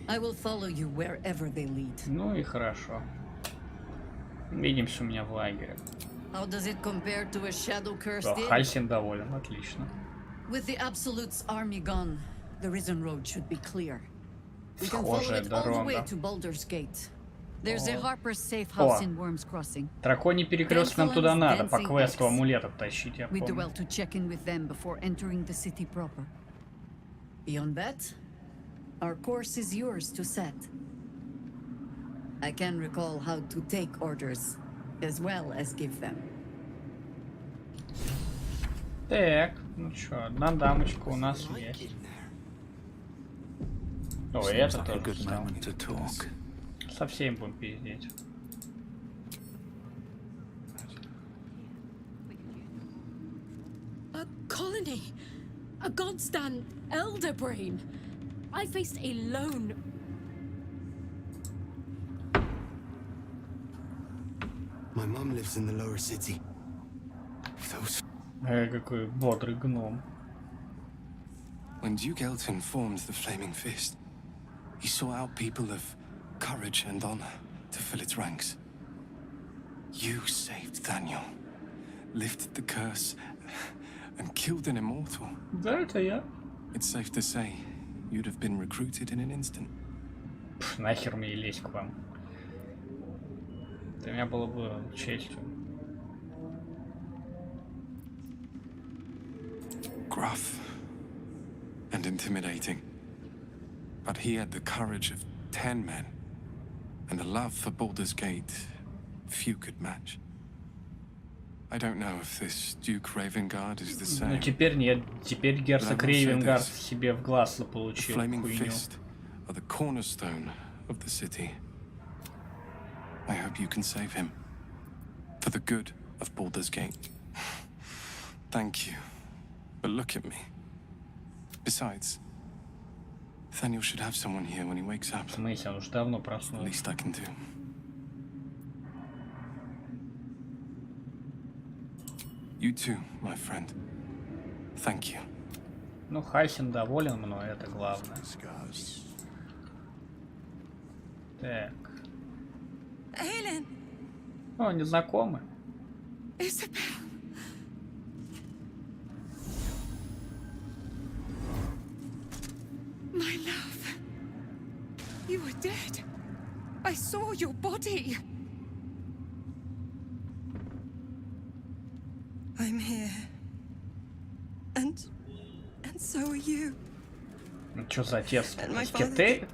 I will follow you wherever they lead. Ну и хорошо. Видимся у меня в лагере. How does it compare to a shadow cursed О, inn? Хальсин доволен, отлично. With the Absolute's army gone, the Risen Road should be clear. We can follow Схожая it all the way дорога. to Baldur's Gate. There's a О. Harper's safe house О. in Worm's Crossing. Драконий перекресток нам туда надо, по Dancing квесту Axe. амулет оттащить, я We do помню. well to check in with them before entering the city proper. Beyond that, our course is yours to set. I can recall how to take orders, as well as give them. Так, ну чё, одна дамочка у нас есть. О, и это Seems like a тоже good встал. moment to talk. Со всеми будем пиздеть. A colony A godsdan elder brain. I faced a lone. My mom lives in the lower city. Those. Какой бодрый гном. When Duke Elton formed the Flaming Fist, he sought out people of courage and honor to fill its ranks. You saved Daniel, lifted the curse, and killed an immortal. Да, это я. It's safe to say you'd have been recruited in an instant. Нахер мне лезть к вам. Для меня было бы честью. Gruff and intimidating. But he had the courage of 10 men and a love for Baldur's Gate few could match. I don't know if this Duke Ravengard is the same. Ну теперь нет, теперь герцог Рейвенгард себе в глаз заполучил Flaming хуйню. Fist are the cornerstone of the city. I hope you can save him for the good of Baldur's Gate. Thank you. But look at me. Besides, Nathaniel should have someone here when he wakes up. В смысле, он уже давно проснулся. Least I can do. You too, my friend. Thank you. Ну, Хайсен доволен мной, это главное. Так. Helen! О, незнакомый. Isabel! My love. You were dead. I saw your body. I'm here. And so are you. Ну, что за отец? Скептик?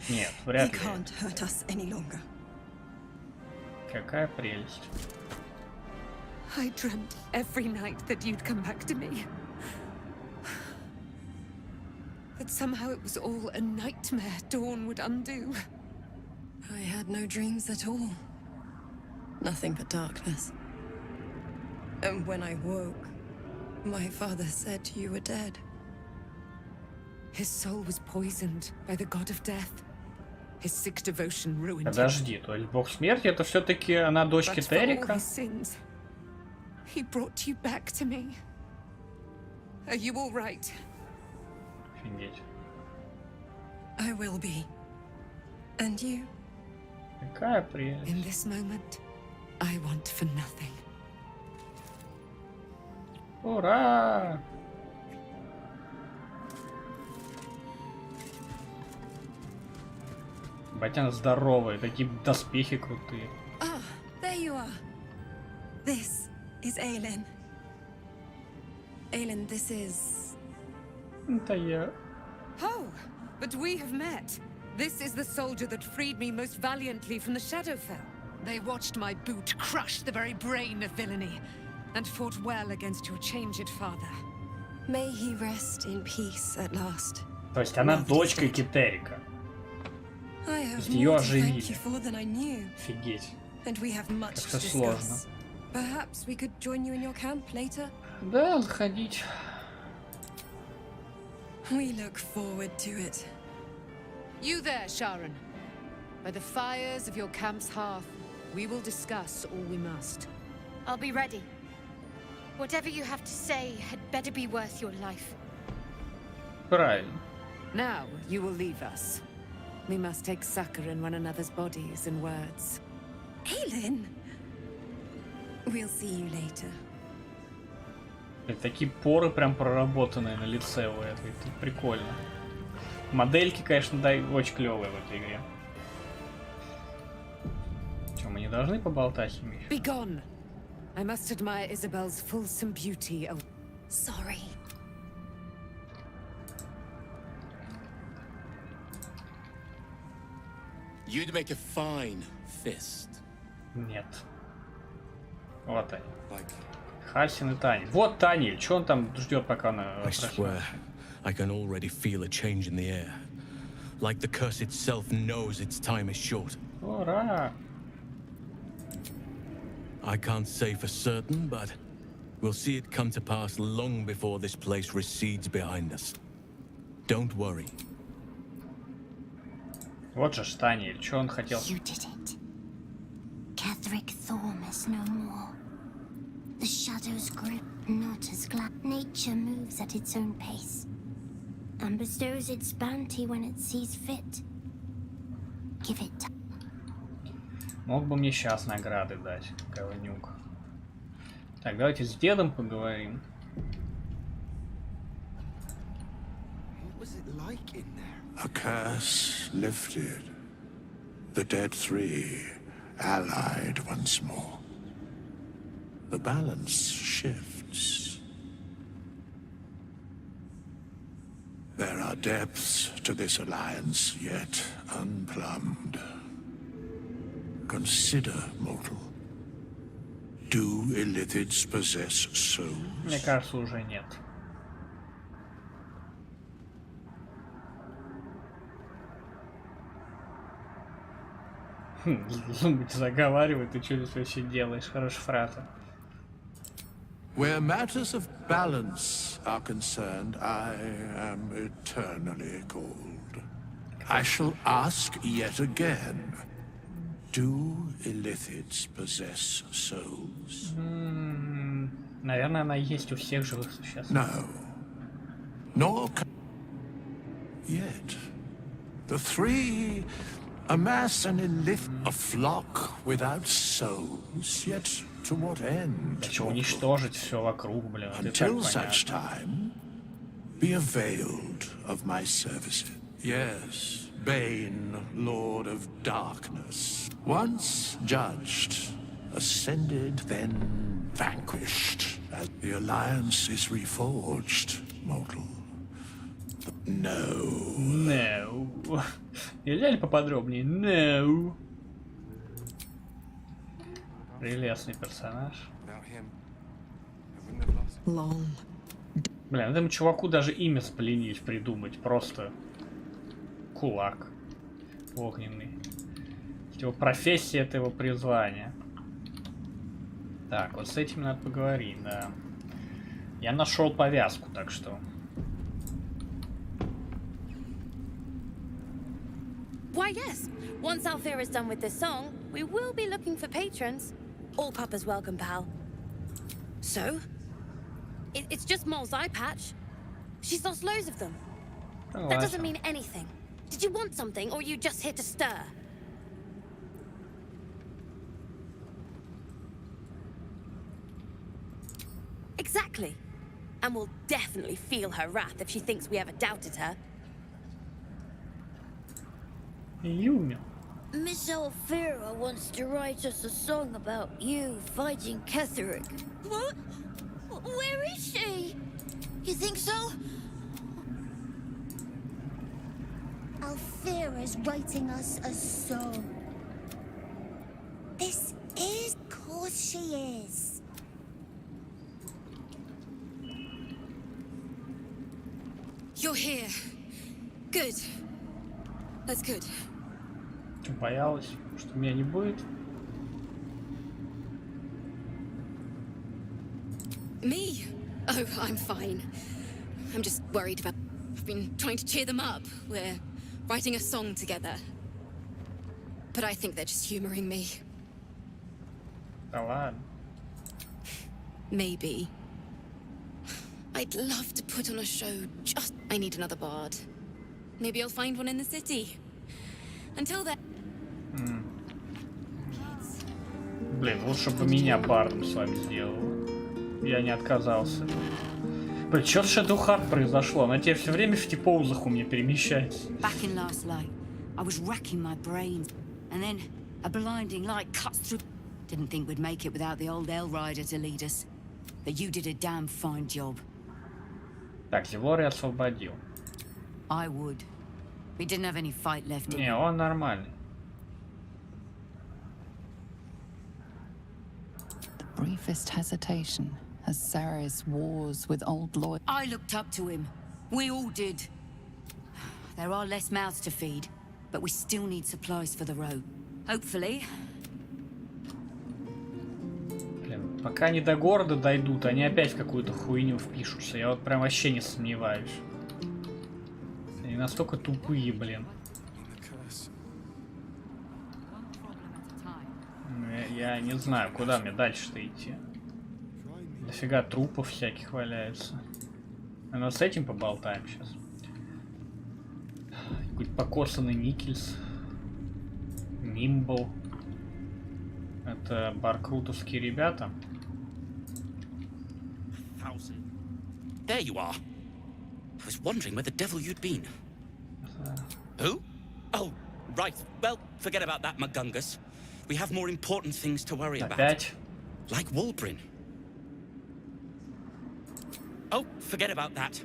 Нет, вряд ли. He can't hurt us any longer. Какая прелесть. I dreamt every night that you'd come back to me. That somehow it was all a nightmare Dawn would undo. I had no dreams at all. Nothing but darkness. And when I woke, my father said you were dead. His soul was poisoned by the god of death. His sick devotion ruined him. Подожди, то есть бог смерти это все-таки она дочь Китерика? He brought you back to me. Are you all right? Офигеть. I will be. And you? Какая прелесть. In this moment, I want for nothing. Ура! Батян здоровый, такие доспехи крутые. Ah, there you are. This is Aelin. Aelin, this is... Это я. Oh, but we have met. This is the soldier that freed me most valiantly from the Shadowfell. They watched my boot crush the very brain of villainy, and fought well against your changed father. May he rest in peace at last. То есть она дочка Китерика. Ее оживили. Офигеть. Как все сложно. Perhaps we could join you in your camp later. Да, заходить. We look forward to it. You there, Sharon. By the fires of your camp's hearth, we will discuss all we must. I'll be ready. Whatever you have to say had better be worth your life. Правильно. Now, you will leave us. We must take succor in one another's bodies and words. Aelin! We'll see you later. Такие поры прям проработанные на лице у этой. Это прикольно. Модельки, конечно, да, очень клевые в этой игре. Че, мы не должны поболтать с ними? Be gone. I must admire Isabel's fulsome beauty. Oh, sorry. You'd make a fine fist. Нет. Вот они. Хальсин и Таниль. Вот Таниль. Че он там ждет, пока она... I swear, I can already feel a change in the air. Like the curse itself knows its time is short. Ура! I can't say for certain, but We'll see it come to pass long before this place recedes behind us. Don't worry. Вот же Таниэль, что он хотел? You did it. Ketheric Thorm is no more. The shadows grip, not as glad. Nature moves at its own pace and bestows its bounty when it sees fit. Give it time. Мог бы мне сейчас награды дать, говнюк. Так, давайте с дедом поговорим. A curse lifted. The dead three allied once more. The balance shifts. There are depths to this alliance yet unplumbed. Consider, mortal. Do Illithids possess souls? Мне кажется, уже нет. Заговаривай, ты что здесь вообще делаешь? Хорошая фраза. Where matters of balance are concerned, I am eternally cold. I shall ask yet again. Do Illithids possess souls? Наверное, она есть у всех живых существ. No. Nor yet. The three amass an a flock without souls, yet to what end? Хочу уничтожить все вокруг, блин. Until such time, be availed of my services. Yes, Bane, Lord of Darkness. Once judged, ascended, then vanquished. As the alliance is reforged, mortal. No. No. Нельзя ли поподробнее? No. Прелестный персонаж. Long. Блин, этому чуваку даже имя спленить придумать. Просто кулак огненный. Его профессия — это его призвание. Так, вот с этим надо поговорить, да. Я нашел повязку, так что... Why, yes. Once Althea is done with this song, we will be looking for patrons. All Papa's welcome, pal. So? It's just Mole's eye patch. She's lost loads of them. Oh, that doesn't mean anything. Did you want something, or are you just here to stir? Exactly. And we'll definitely feel her wrath if she thinks we ever doubted her. Yumi. Miss Althea wants to write us a song about you fighting Ketheric. What? Where is she? You think so? Althea is writing us a song. This is... Of course she is. You're here. Good. That's good. Что, боялась, что меня не будет? Me? Oh, I'm fine. I'm just worried about... I've been trying to cheer them up. We're writing a song together. But I think they're just humoring me. Да ладно. Maybe. I'd love to put on a show, just... I need another bard. Maybe I'll find one in the city. Until then... Блин, лучше бы меня бардом с вами сделал. Я не отказался. Блин, что с Shadow Heart произошло? Она теперь все время в типоузах у меня перемещается. Back in last light, I was racking my brains, and then a blinding light cuts through. Didn't think we'd make it without the old L Rider to lead us. But you did a damn fine job. Так, Зевлора я освободил. I would. We didn't have any fight left in Не, him. он нормальный. The briefest hesitation as Ceres wars with old Lloyd. I looked up to him. We all did. There are less mouths to feed, but we still need supplies for the road. Hopefully. Блин, Пока они до города дойдут, они опять в какую-то хуйню впишутся. Я вот прям вообще не сомневаюсь. Они настолько тупые, блин. Я не знаю, куда мне дальше-то идти. Дофига трупов всяких валяется. Наверное, с этим поболтаем сейчас. Какой-то покосанный Никельс. Нимбл. Это баркрутовские ребята. There you are. I was wondering where the devil you'd been. Who? Oh, right. Well, forget about that, McGungus. We have more important things to worry about. Опять? Like Walbrin. Oh, forget about that.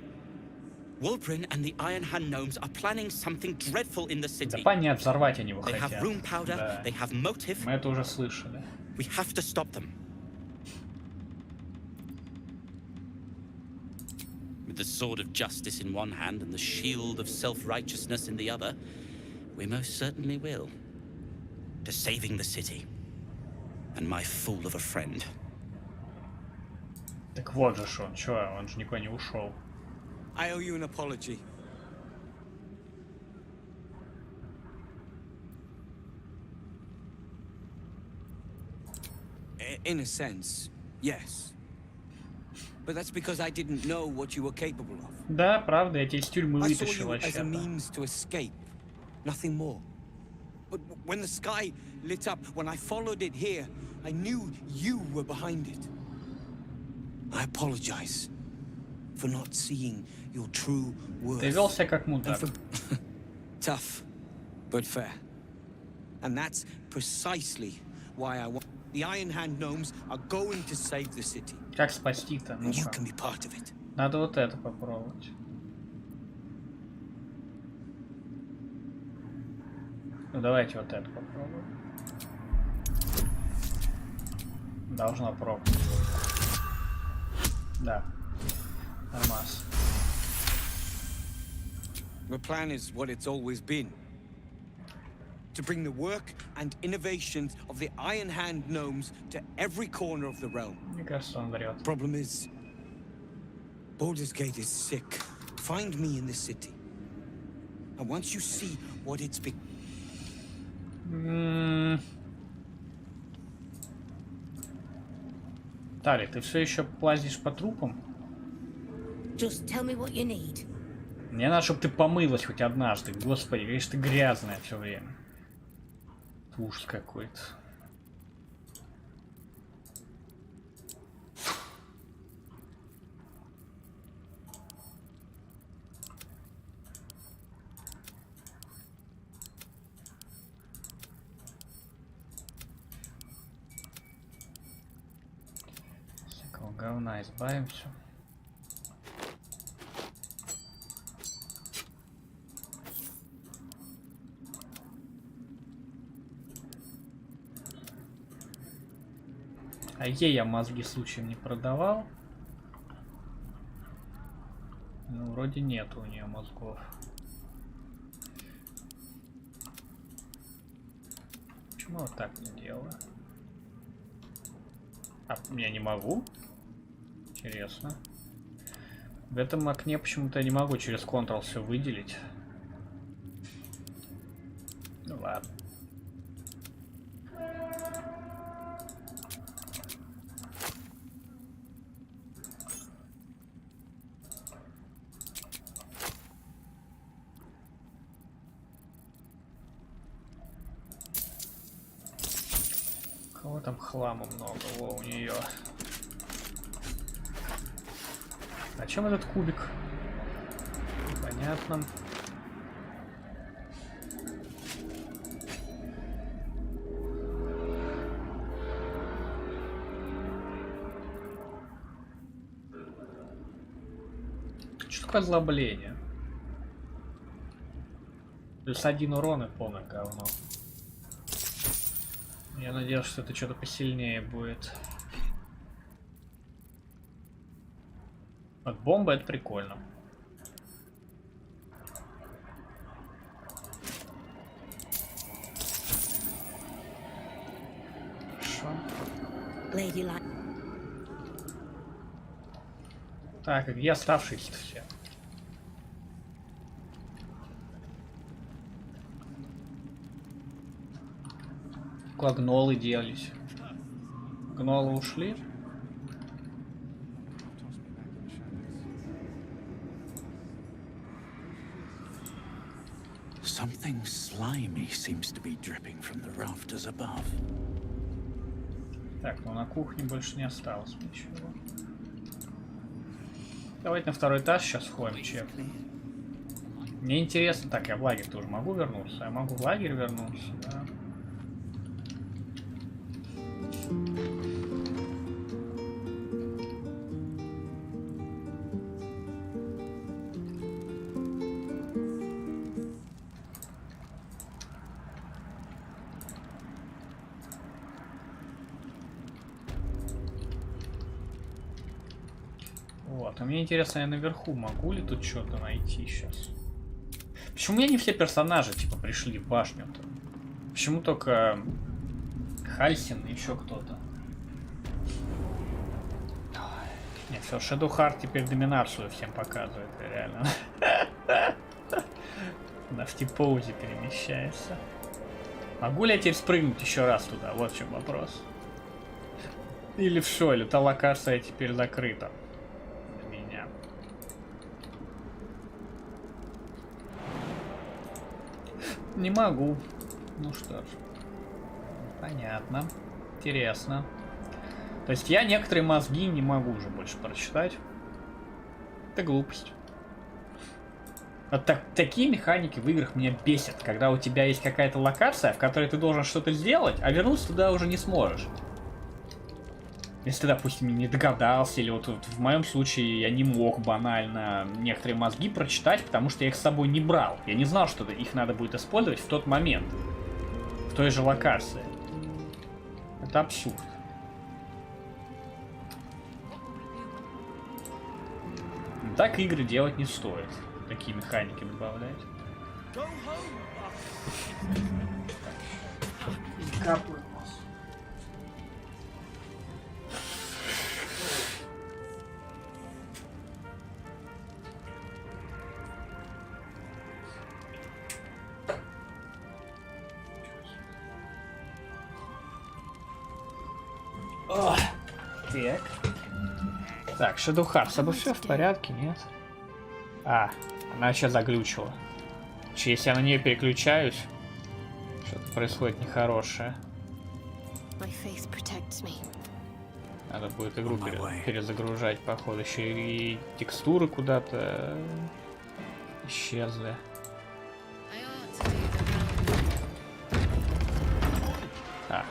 Walbrin and the Iron Hand gnomes are planning something dreadful in the city. Да понятно, взорвать они его They хотят. have rune powder, Да. they have motive. Мы это уже слышали. We have to stop them. With the sword of justice in one hand and the shield of self-righteousness in the other, we most certainly will. To saving the city. And my fool of a friend. Так вот же он, чё, он же никуда не ушел. I owe you an apology. In a sense, yes. But that's because I didn't know what you were capable of. Да, правда, я тебя из тюрьмы I saw вытащил you as a вообще-то. means to escape, nothing more. But when the sky lit up, when I followed it here, I knew you were behind it. I apologize for not seeing your true worth. Ты вел себя как мудак. Tough, but fair. And that's precisely why I want. The Iron Hand gnomes are going to save the city. Как спасти-то? And you Ну-ка. can be part of it. Надо вот это попробовать. Ну давайте вот это попробуем. Должно пробовать. Да. Нормас. The plan is what it's always been. To bring the work and innovations of the Iron Hand gnomes to every corner of the realm. Мне кажется, он врет. Problem is, Baldur's Gate is sick. Find me in the city. And once you see what it's been. Тали, ты все еще плазишь по трупам? Just tell me what you need. Мне надо, чтобы ты помылась хоть однажды. Господи, видишь, ты грязная все время. Ужас какой-то. Всякого говна избавимся. А ей я мозги случаем не продавал. Ну, вроде нет у нее мозгов. Почему вот так не делаю? А, я не могу? Интересно. В этом окне почему-то я не могу через Ctrl все выделить. Ну ладно. Кого там хлама много? Во, у нее. А чем этот кубик? Понятно. Что такое озлобление? Плюс 1 урон и полное говно. Я надеюсь, что это что-то посильнее будет. Вот бомба — это прикольно. Хорошо. Lady Light. Так, где оставшиеся все? Куда гнолы делись? Гнолы ушли? Something slimy seems to be dripping from the rafters above. Так, ну на кухне больше не осталось ничего. Давайте на второй этаж сейчас сходим, чек. Мне интересно, так, я в лагерь тоже могу вернуться? Я могу в лагерь вернуться, да. Вот, а мне интересно, я наверху могу ли тут что-то найти сейчас? Почему у меня не все персонажи, типа, пришли в башню-то? Почему только Хальсин и еще кто-то? Нет, все, Shadow Heart теперь доминацию всем показывает, реально. На втипоузе перемещается. Могу ли я теперь спрыгнуть еще раз туда? Вот в чем вопрос. Или все, или та локация теперь закрыта. Не могу. Ну что ж. Понятно. Интересно. То есть я некоторые мозги не могу уже больше прочитать. Это глупость. Вот такие механики в играх меня бесят. Когда у тебя есть какая-то локация, в которой ты должен что-то сделать, а вернуться туда уже не сможешь. Если ты, допустим, не догадался, или вот в моем случае я не мог банально некоторые мозги прочитать, потому что я их с собой не брал. Я не знал, что их надо будет использовать в тот момент. В той же локации. Это абсурд. Так игры делать не стоит. Такие механики добавлять. Капают. Так. Так, Shadow Heart, с тобой все в порядке, нет? А, она сейчас заглючила. Если я на нее переключаюсь, что-то происходит нехорошее. Надо будет игру перезагружать, походу. Еще и текстуры куда-то исчезли. А.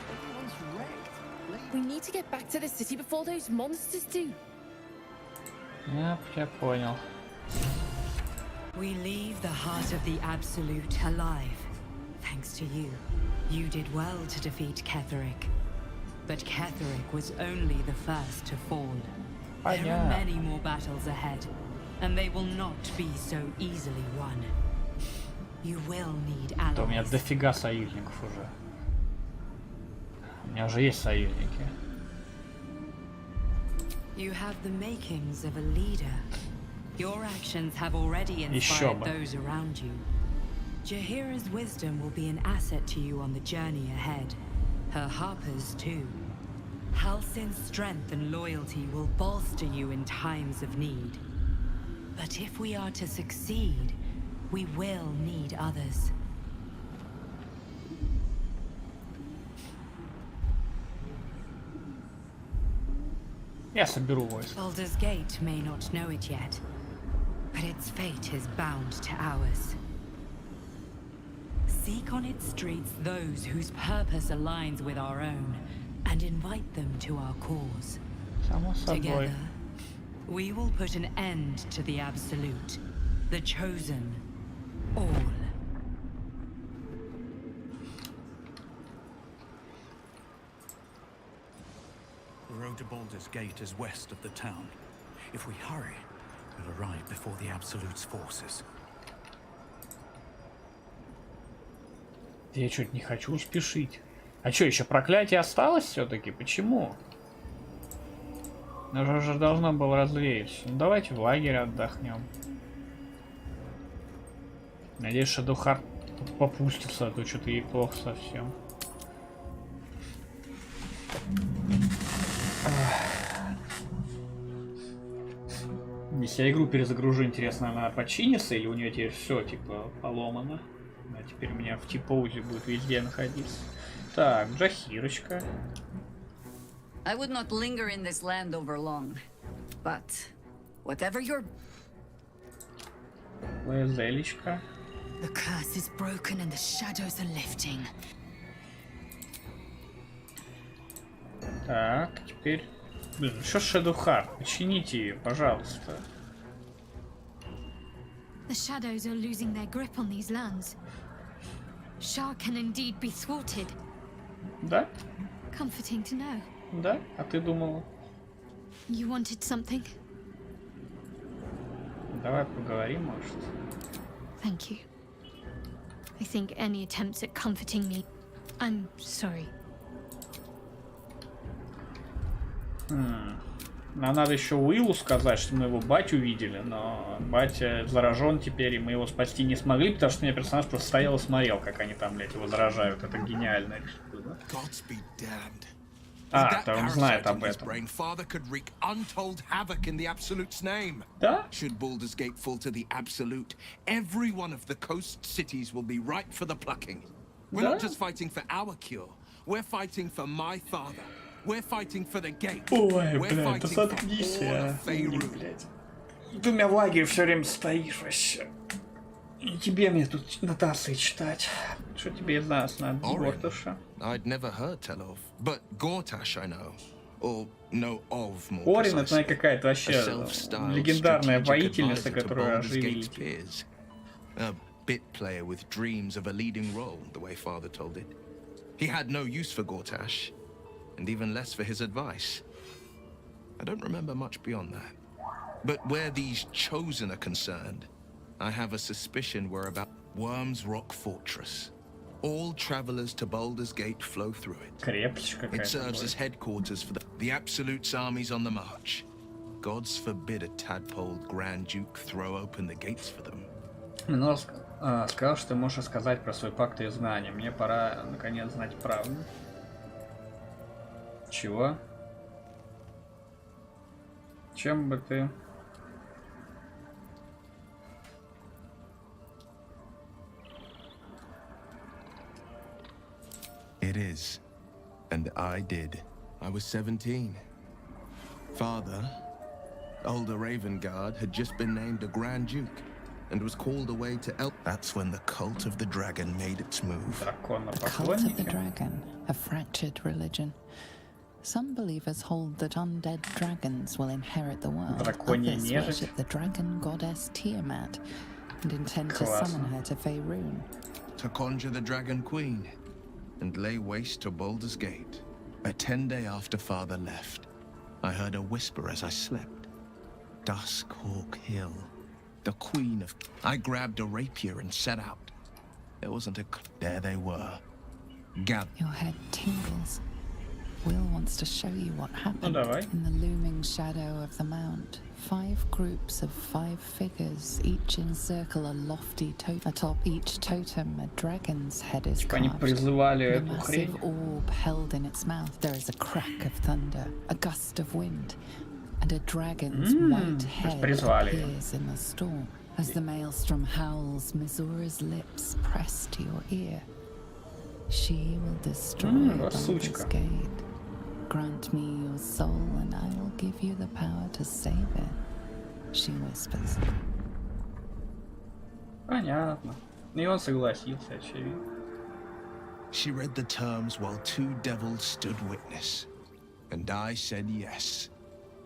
We need to get back to the city before those monsters do. Я понял. We leave the heart of the Absolute alive. Thanks to you. You did well to defeat Ketheric. But Ketheric was only the first to fall. There are many more battles ahead, and they will not be so easily won. You will need allies. У меня дофига союзников уже. У меня уже есть союзники. You have the makings of a leader. Your actions have already inspired those around you. Jahira's wisdom will be an asset to you on the journey ahead. Her harpers too. Halsin's strength and loyalty will bolster you in times of need. But if we are to succeed, we will need others. Я соберу войск. Baldur's Gate may not know it yet, but its fate is bound to ours. Seek on its streets those whose purpose aligns with our own, and invite them to our cause. Together, we will put an end to the Absolute, the Chosen, all. The road to Baldur's Gate is west of the town. If we hurry, we'll arrive before the Absolute's forces. Я чуть не хочу спешить. А что, еще проклятие осталось все-таки? Почему? Уже должно было развеяться. Ну, давайте в лагере отдохнем. Надеюсь, что Духар попустится, а то что-то ей плохо совсем. Если я игру перезагружу, интересно, она починится или у нее теперь все типа поломано? А теперь у меня в типоузе будет везде находиться. Так, Джахирочка. I would not linger in this land over long, but whatever your Лезелечка. The curse is broken and the shadows are lifting. Так, теперь... Блин, что Шадухар? Почините ее, пожалуйста. The shadows are losing their grip on these lands. Shah can indeed be thwarted. Да? Comforting to know. Да? А ты думала? You wanted something? Давай поговорим, может. Thank you. I think any attempts at comforting me... I'm sorry. Нам надо еще Уиллу сказать, что мы его батю видели, но батя заражен теперь, и мы его спасти не смогли, потому что у меня персонаж просто стоял и смотрел, как они там, блядь, его заражают. Это гениально. А, то он знает об этом. Да? Should Baldur's Gate fall to the Absolute, every one of the coast cities will be ripe for the plucking. We're not just fighting for our cure, we're fighting for my father. We're fighting for the gate. Ой, блядь, да заткнись, блядь. Ты у меня в лагере все время стоишь вообще. И тебе мне тут нотации читать. Что тебе из нас надо, Горташа? I'd never heard tell of, but Gortash I know. Or know of, more Орин это какая-то вообще легендарная воительница, которую оживили. A bit player with dreams of a leading role, the way father told it. He had no use for Gortash, and even less for his advice. I don't remember much beyond that. But where these chosen are concerned, I have a suspicion we're about Worm's Rock Fortress. All travelers to Baldur's Gate flow through it. It serves as headquarters for the Absolute's armies on the march. Gods forbid a tadpoled Grand Duke throw open the gates for them. Минор сказал, что ты можешь рассказать про свой пакт изгнания. Мне пора, наконец, знать правду. Чего? Чем бы ты... It is. And I did. I was 17. Father, older Ravengard, had just been named a Grand Duke and was called away to That's when the cult of the dragon made its move. The cult of the dragon, a fractured religion. Some believers hold that undead dragons will inherit the world. Others worship the dragon goddess Tiamat and intend to summon her to Faerun. To conjure the Dragon Queen and lay waste to Baldur's Gate. A 10-day after Father left, I heard a whisper as I slept. Duskhawk Hill, the Queen of... I grabbed a rapier and set out. There wasn't a... There they were. Your head tingles. Will wants to show you what happened. In the looming shadow of the mount, 5 groups of 5 figures, each encircle a lofty totem. Atop each totem, a dragon's head is carved. A massive orb held in its mouth. There is a crack of thunder, a gust of wind, and a dragon's white head appears in the storm. As the maelstrom howls, Mizura's lips press to your ear. She will destroy Baldur's Gate. Grant me your soul and I will give you the power to save it, she whispers. Понятно. И он согласился, очевидно. She read the terms while 2 devils stood witness. And I said yes.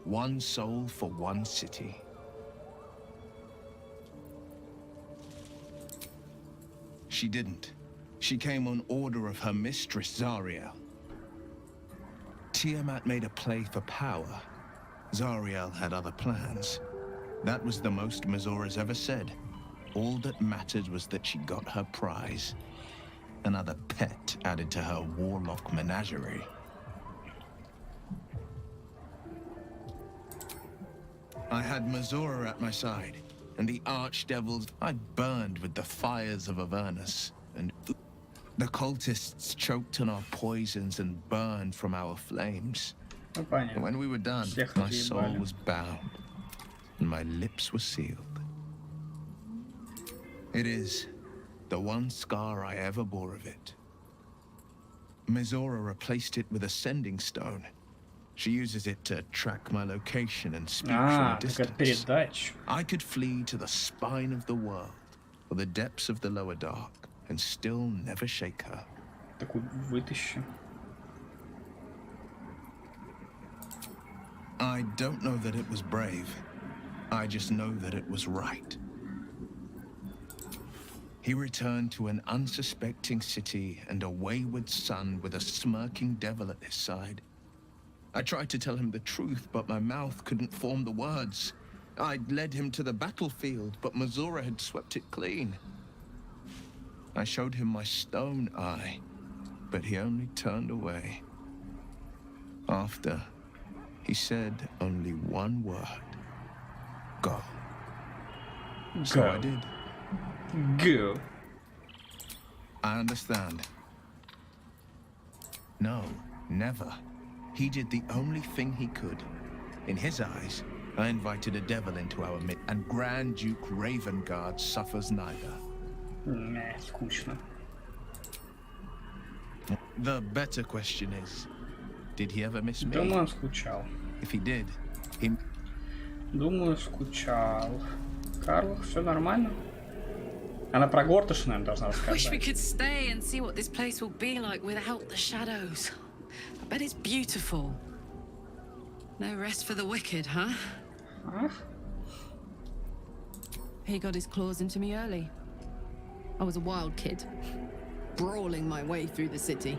1 soul for 1 city. She didn't. She came on order of her mistress, Zariel. Tiamat made a play for power. Zariel had other plans. That was the most Mizura's ever said. All that mattered was that she got her prize. Another pet added to her warlock menagerie. I had Mazora at my side, and the archdevils I burned with the fires of Avernus, and the cultists choked on our poisons and burned from our flames. When we were done, my soul was bound, and my lips were sealed. It is the one scar I ever bore of it. Mazora replaced it with a sending stone. She uses it to track my location and speak from a distance. I could flee to the spine of the world, or the depths of the lower dark, and still never shake her. I don't know that it was brave. I just know that it was right. He returned to an unsuspecting city and a wayward son with a smirking devil at his side. I tried to tell him the truth, but my mouth couldn't form the words. I'd led him to the battlefield, but Mazora had swept it clean. I showed him my stone eye, but he only turned away. After, he said only one word. Go. So I did. Go. I understand. No, never. He did the only thing he could. In his eyes, I invited a devil into our midst, and Grand Duke Ravengard suffers neither. Скучно. The better question is, did he ever miss me? Думаю, скучал. If he did, he... Думаю, скучал. Карл, все нормально? Она про Гортыш, наверное, должна рассказать. Wish we could stay and see what this place will be like without the shadows. I bet it's beautiful. No rest for the wicked, huh? He got his claws into me early. I was a wild kid, brawling my way through the city.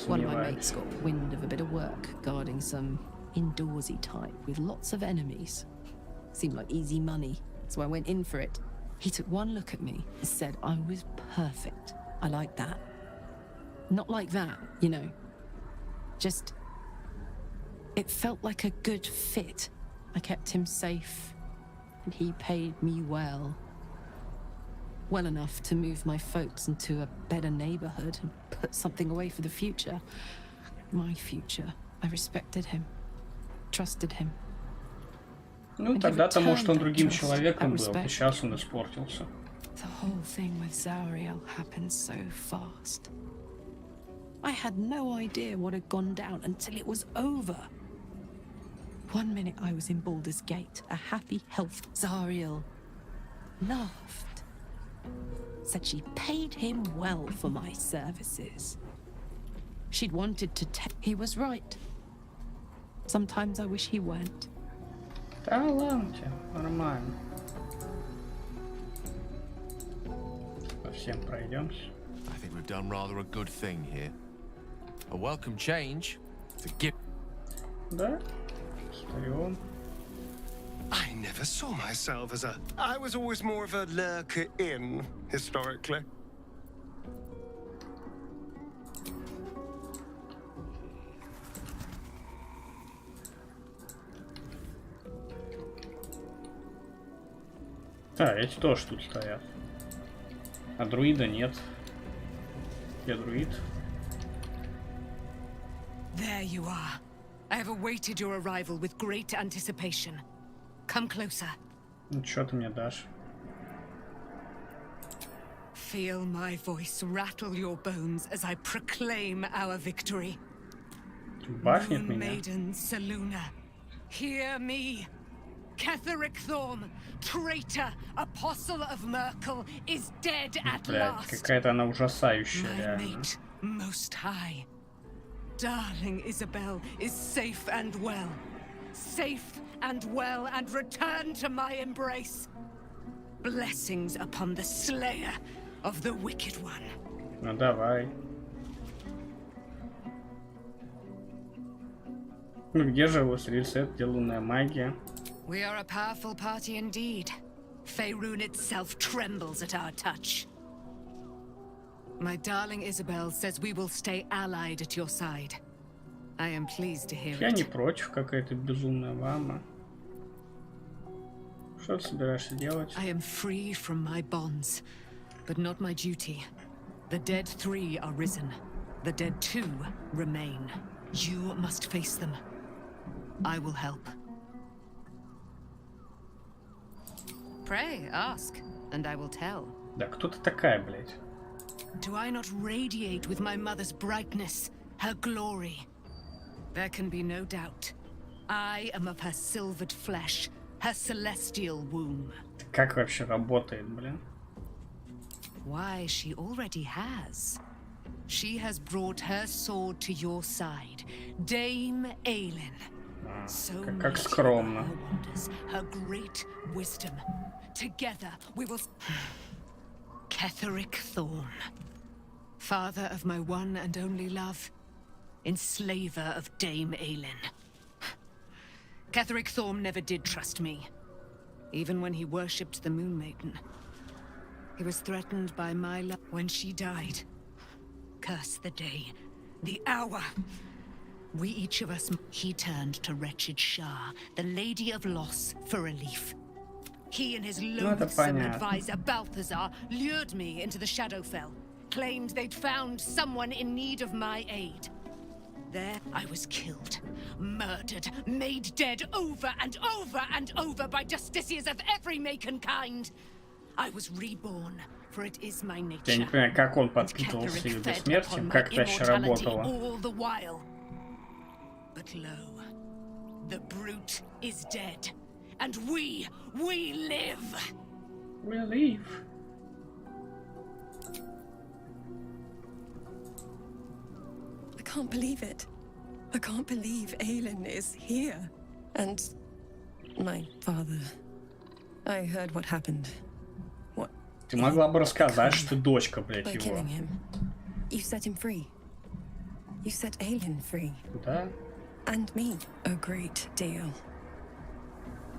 One of my mates got wind of a bit of work guarding some indoorsy type with lots of enemies. Seemed like easy money, so I went in for it. He took one look at me and said I was perfect. I like that. Not like that, you know. Just... it felt like a good fit. I kept him safe, and he paid me well. Well enough to move my folks into a better neighborhood and put something away for the future. My future. I respected him. Trusted him. Ну, тогда-то, может, он другим человеком был, и сейчас он испортился. The whole thing with Zariel happened so fast. I had no idea what had gone down until it was over. One minute I was in Baldur's Gate, a happy, healthy Zariel laughed. Said she paid him well for my services. She'd wanted to tell... He was right. Sometimes I wish he weren't. Да ладно тебе, нормально. По всем пройдемся. I think we've done rather a good thing here. A welcome change to give. Да? Встаем. I never saw myself as a... I was always more of a lurker-in, historically. Да, эти тоже тут стоят. А друида нет. Где друид? There you are. I have awaited your arrival with great anticipation. Come closer. Ну, что ты мне дашь? Feel my voice rattle your bones as I proclaim our victory. Бафнет Moon меня. Maiden Seluna, hear me. Ketheric Thorm, traitor, apostle of Merkel, is dead at Блядь, last. какая-то она ужасающая, My реально. mate, most high. Darling Isabel is safe and well. Safe and well and returned to my embrace. Blessings upon the slayer of the wicked one. Ну давай. Ну где же ресет, где лунная магия? We are a powerful party indeed. Faerun itself trembles at our touch. My darling Isabel says we will stay allied at your side. I am pleased to hear Я it. не против, какая-то безумная мама. Что ты собираешься делать? I am free from my bonds, but not my duty. The dead 3 are risen. The dead 2 remain. You must face them. I will help. Pray, ask, and I will tell. Да кто ты такая, блядь? Do I not radiate with my mother's brightness, her glory? There can be no doubt. I am of her silvered flesh, her celestial womb. Как вообще работает, блин? Why, she already has. She has brought her sword to your side, Dame Aelin. So как скромно. her wonders, her great wisdom. Together we will... Ketheric Thorn. Father of my one and only love. Enslaver of Dame Aelin. Ketheric Thorn never did trust me. Even when he worshipped the Moon Maiden. He was threatened by my love when she died. Curse the day, the hour. We each of us... He turned to wretched Shah, the Lady of Loss, for relief. He and his loathsome advisor, Balthazar, lured me into the Shadowfell. Claimed they'd found someone in need of my aid. There I was killed, murdered, made dead over and over and over by justiciars of every make and kind. I was reborn, for it is my nature. Я не понимаю, как он подпитывался ее бессмертием, как это вообще работало. All the while. But lo, the brute is dead, and we live. We live. I can't believe it. I can't believe Aelin is here. And my father. I heard what happened. What? Ты могла бы рассказать, что ты дочка, блядь, By его. killing him. You set him free. You set Aelin free. Да. And me. A great deal.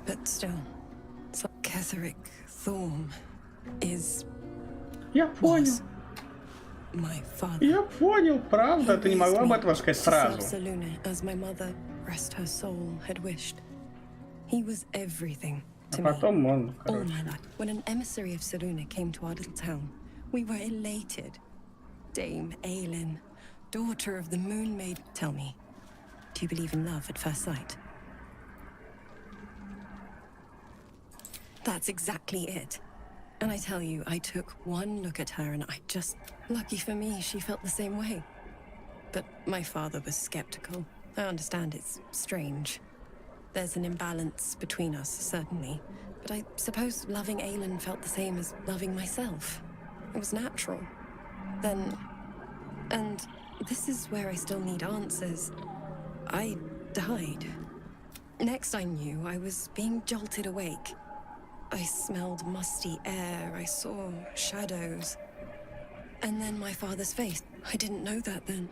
But still, so Ketheric Thorn is... Я понял. My father. Я понял, правда? Ты не могла бы этого сказать сразу. Saluna, as my mother, rest her soul, had wished. He was everything to me. Потом он, all my life. When an emissary of Saluna came to our little town, we were elated. Dame Aelin, daughter of the Moon Maid. Tell me, do you believe in love at first sight? That's exactly it. And I tell you, I took one look at her and I just... Lucky for me, she felt the same way. But my father was skeptical. I understand it's strange. There's an imbalance between us, certainly. But I suppose loving Aelin felt the same as loving myself. It was natural. Then... And this is where I still need answers. I died. Next I knew, I was being jolted awake. I smelled musty air, I saw shadows. And then my father's face. I didn't know that then.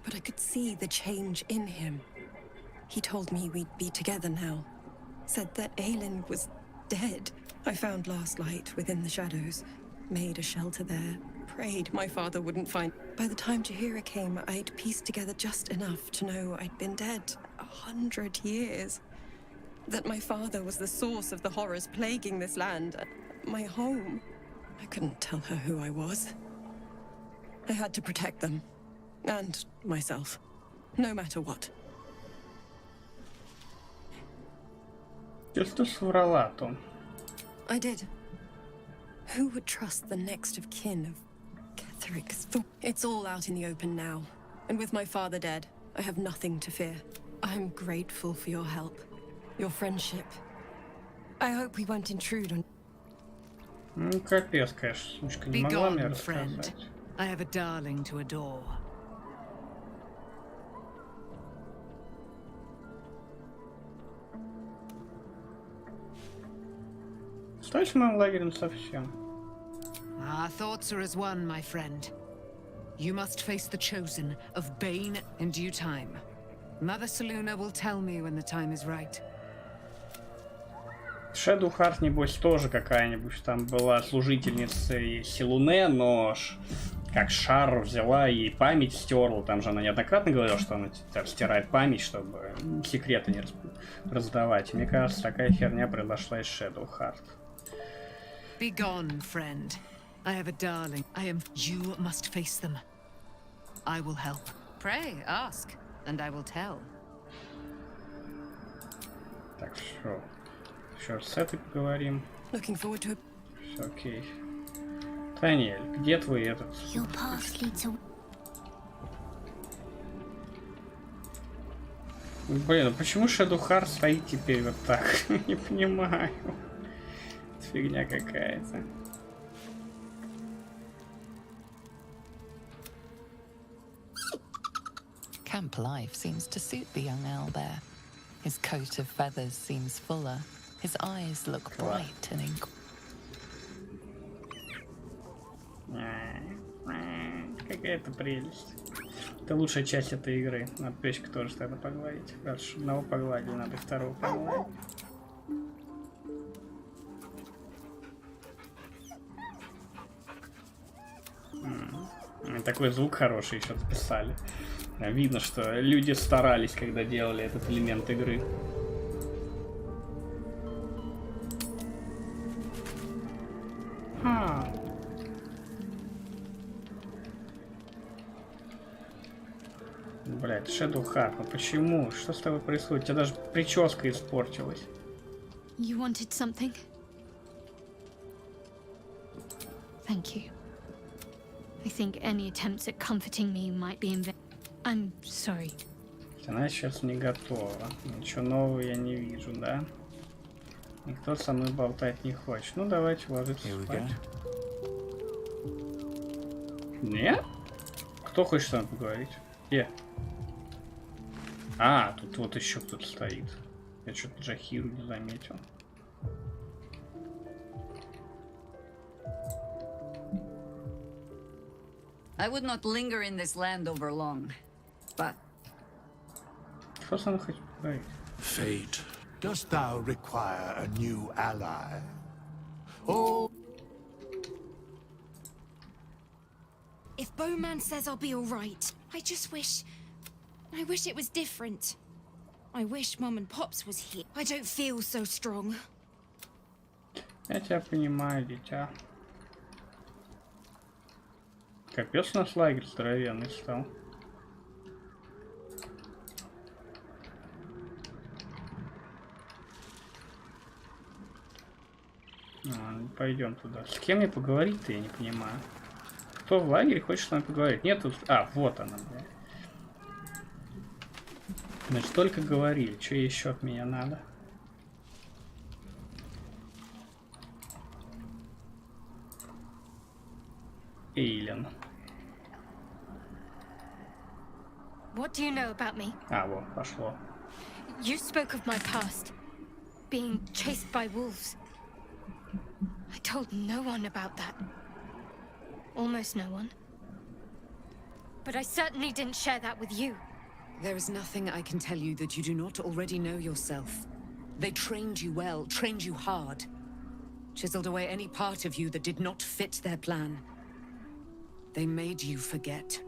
But I could see the change in him. He told me we'd be together now. Said that Aelin was dead. I found last light within the shadows. Made a shelter there. Prayed my father wouldn't find... By the time Jahira came, I'd pieced together just enough to know I'd been dead 100 years. That my father was the source of the horrors plaguing this land. My home. I couldn't tell her who I was. I had to protect them. And myself. No matter what. Если ты соврала, то... I did. Who would trust the next of kin of Ketheric's Thorn? It's all out in the open now. And with my father dead, I have nothing to fear. I'm grateful for your help. Your friendship. I hope we won't intrude on... Ну, капец, конечно, сучка, не могла мне рассказать. I have a darling to adore. Стой с моим лагерем совсем. Our thoughts are as one, my friend. You must face the chosen of Bane in due time. Mother Saluna will tell me when the time is right. Shadow Heart, небось, тоже какая-нибудь там была служительницей Силуне, но как шар взяла и память стерла. Там же она неоднократно говорила, что она там стирает память, чтобы секреты не раздавать. Мне кажется, такая херня произошла из Shadowheart. Be gone, friend. I have a darling. You must face them. I will help. Pray, ask, and I will tell. Так, что? Еще с этой поговорим. Looking forward to it. Все окей. Таниэль, где твой этот? Your path leads to... Блин, а почему Shadowheart стоит теперь вот так? Не понимаю. Это фигня какая-то. Camp life seems to suit the young owlbear. His coat of feathers seems fuller. His eyes look bright and Какая-то прелесть. Это лучшая часть этой игры. Надо печка тоже тогда погладить. Раз одного погладили, надо второго погладить. Такой звук хороший еще записали. Видно, что люди старались, когда делали этот элемент игры. Блять, Shadowheart, ну почему? Что с тобой происходит? У тебя даже прическа испортилась. You wanted something? Thank you. I think any attempts at comforting me might be in vain. I'm sorry. Она сейчас не готова. Ничего нового я не вижу, да? Никто со мной болтать не хочет. Ну давайте ложиться спать. Нет? Кто хочет со мной поговорить? Где? А, тут вот еще кто-то стоит. Я что-то Джахиру не заметил. I would not linger in this land over long, but... Что со мной хочет поговорить? Fate, dost thou require a new ally? Oh... If Bowman says I'll be alright, I wish it was different. I wish Mom and Pops was here. I don't feel so strong. Я тебя понимаю, дитя. Капец, у нас лагерь здоровенный стал. Пойдем туда. С кем мне поговорить-то, я не понимаю. Кто в лагере хочет с нами поговорить? Нет тут... А, вот она, бля. Значит, только говорили. Что еще от меня надо? Эйлен. What do you know about me? А, вот, пошло. You spoke of my past, being chased by wolves. I told no one about that. Almost no one. But I certainly didn't share that with you. There is nothing I can tell you that you do not already know yourself. They trained you well, trained you hard. Chiseled away any part of you that did not fit their plan. They made you forget.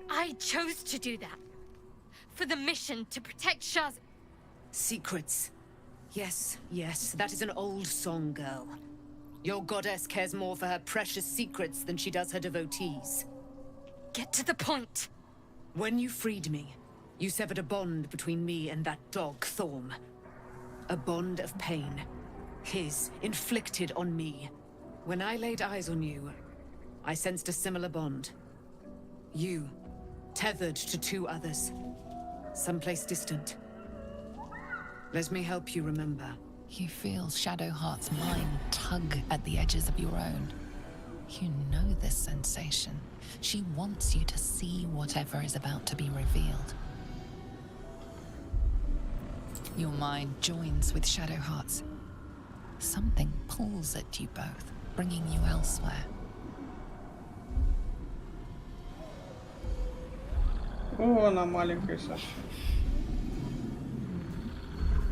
I chose to do that. For the mission to protect Shaz. Secrets. Yes, yes, that is an old song, girl. Your goddess cares more for her precious secrets than she does her devotees. Get to the point. When you freed me, you severed a bond between me and that dog, Thorm. A bond of pain. His, inflicted on me. When I laid eyes on you, I sensed a similar bond. You, tethered to two others. Someplace distant. Let me help you remember. You feel Shadowheart's mind tug at the edges of your own. You know this sensation. She wants you to see whatever is about to be revealed. Your mind joins with Shadowheart's. Something pulls at you both, bringing you elsewhere. О, она маленькая совсем.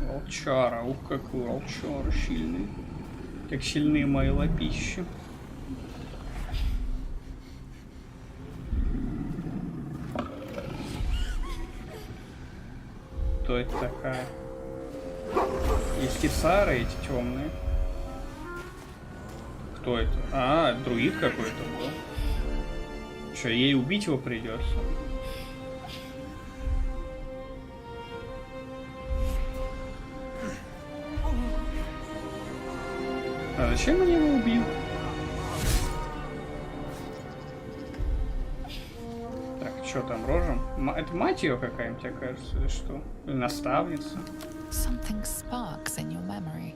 Волчара, ух, какой волчара сильный. Как сильные мои лапищи. Кто это такая? Есть кисары эти темные. Кто это? А, друид какой-то был. Что, ей убить его придется? А зачем они его убил? Так, что там, рожа? Это мать ее какая-нибудь, тебе кажется, или что? Или наставница? Something sparks in your memory.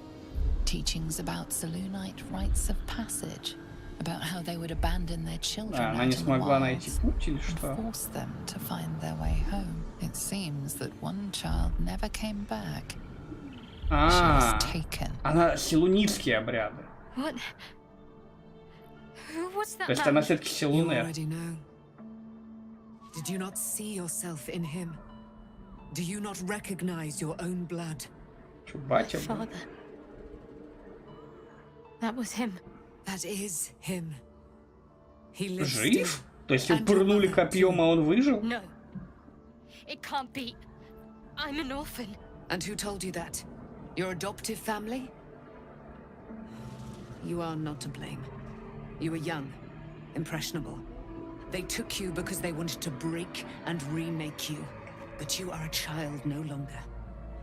Teachings about Selûnite rites of passage, about how they would abandon their children А, она out не in the смогла найти wilds путь или and что? force them to find their way home. It seems that one child never came back. А, She was taken. она селунитские обряды. What? Who was that То есть man? она все-таки You селунет. already know. Did you not see yourself in him? Do you not recognize your own blood? Что, батя был? Father. That was him. That is him. He lives still. Жив? То есть его пырнули копьем, а он выжил? No. It can't be. I'm an orphan. And who told you that? Your adoptive family? You are not to blame. You were young, impressionable. They took you because they wanted to break and remake you. But you are a child no longer.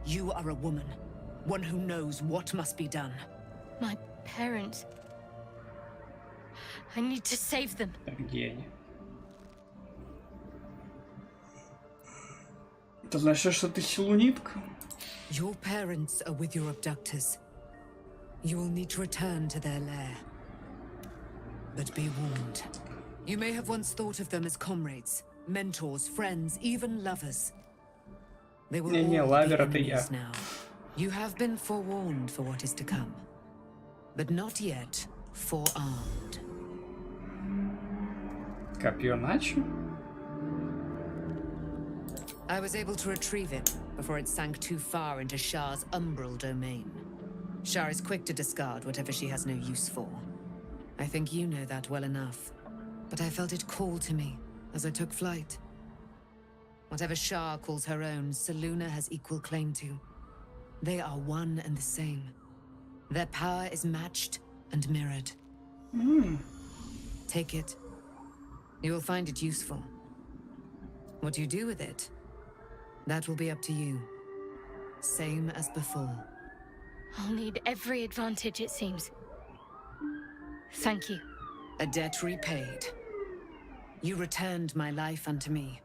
You are a woman, one who knows what must be done. My parents. I need to save them. Так, где они? Это значит, что ты селунитка? Your parents are with your abductors. You will need to return to their lair. But be warned. You may have once thought of them as comrades, mentors, friends, even lovers. They will Не-не, all be лавер это я. enemies now. You have been forewarned for what is to come, but not yet forearmed. Копье начал? I was able to retrieve it before it sank too far into Shah's umbral domain. Shah is quick to discard whatever she has no use for. I think you know that well enough. But I felt it call to me as I took flight. Whatever Shah calls her own, Selûne has equal claim to. They are one and the same. Their power is matched and mirrored. Take it. You will find it useful. What you do with it, that will be up to you. Same as before. I'll need every advantage, it seems. Thank you. A debt repaid. You returned my life unto me.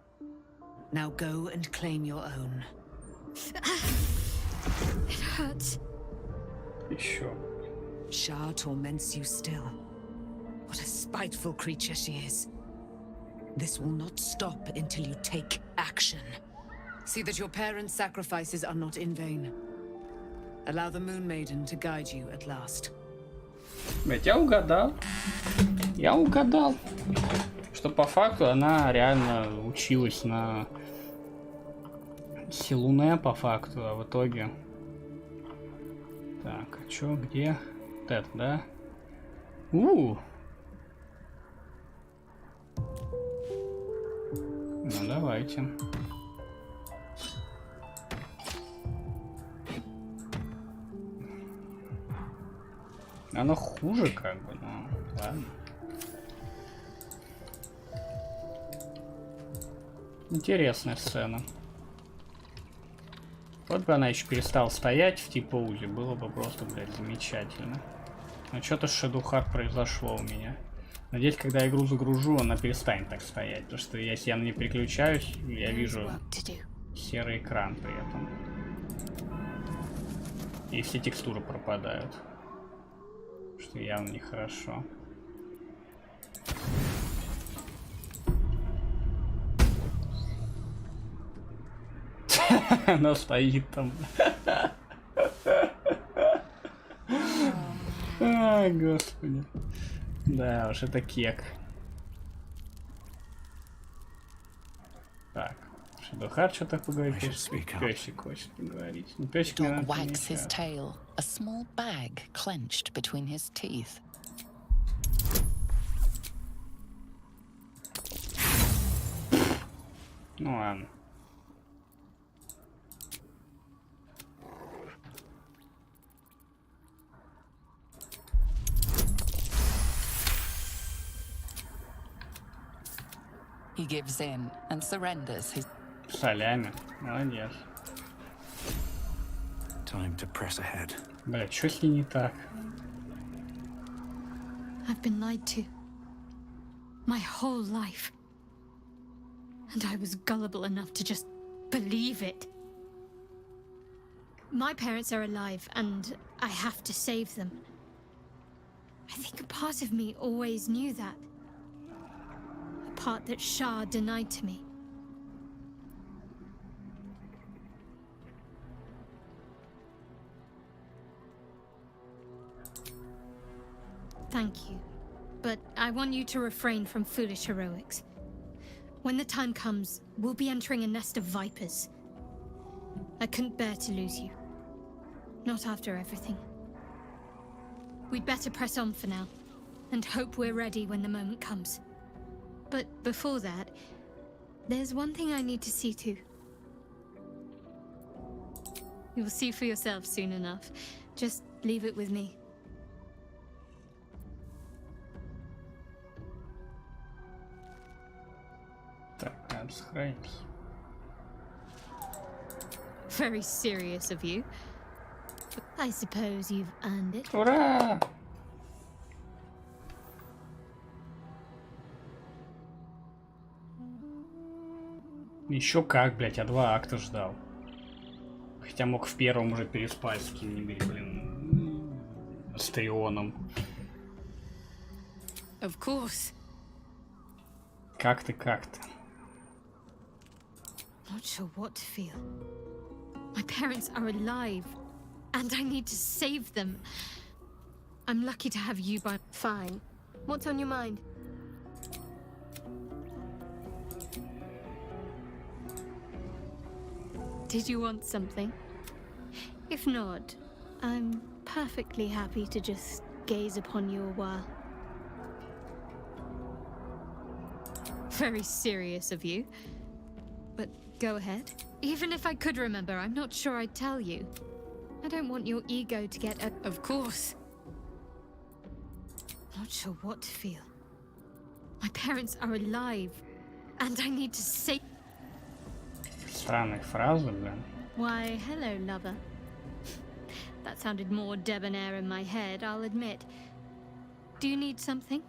Now go and claim your own. It hurts. Еще. Shah torments you still. What a spiteful creature she is. This will not stop until you take action. See that your parents' sacrifices are not in vain. Allow the Moon Maiden to guide you at last. Блять, я угадал. Я угадал. Что по факту она реально училась на Селуне по факту, а в итоге... Так, а чё, где? Вот это, да? Ну, давайте. Оно хуже, как бы, но ладно. Интересная сцена. Вот бы она еще перестала стоять в типоузе, было бы просто, блядь, замечательно. Но что-то с Shadowheart произошло у меня. Надеюсь, когда игру загружу, она перестанет так стоять. Потому что если я на ней переключаюсь, я вижу серый экран при этом. И все текстуры пропадают. Что явно нехорошо. Она стоит там. Ай, господи. Да уж, это кек. Так, Shadowheart что-то поговорит. Песик хочет поговорить. Ну, песик мне Dog надо wags his помещать. tail, a small bag clenched between his teeth. Ну ладно. He gives in and surrenders his... Солями. Молодец. Time to press ahead. Бля, чё с ней не так? I've been lied to. My whole life. And I was gullible enough to just believe it. My parents are alive, and I have to save them. I think a part of me always knew that. A part that Shah denied to me. Thank you. But I want you to refrain from foolish heroics. When the time comes, we'll be entering a nest of vipers. I couldn't bear to lose you. Not after everything. We'd better press on for now, and hope we're ready when the moment comes. But before that, there's one thing I need to see to. You'll see for yourself soon enough. Just leave it with me. Так, надо сохранить. Very serious of you. I suppose you've earned it. Ура! Еще как, блять, я 2 акта ждал. Хотя мог в первом уже переспать с кем-нибудь, блин, с Трионом. Of course. Как-то, как-то. Not sure what to feel. My parents are alive, and I need to save them. I'm lucky to have you by... Fine. What's on your mind? Did you want something? If not, I'm perfectly happy to just gaze upon you a while. Very serious of you. But go ahead. Even if I could remember, I'm not sure I'd tell you. I don't want your ego to get... Of course. Not sure what to feel. My parents are alive, and I need to say... Странные фразы, блин. Why, hello, lover. That sounded more debonair in my head, I'll admit. Do you need something?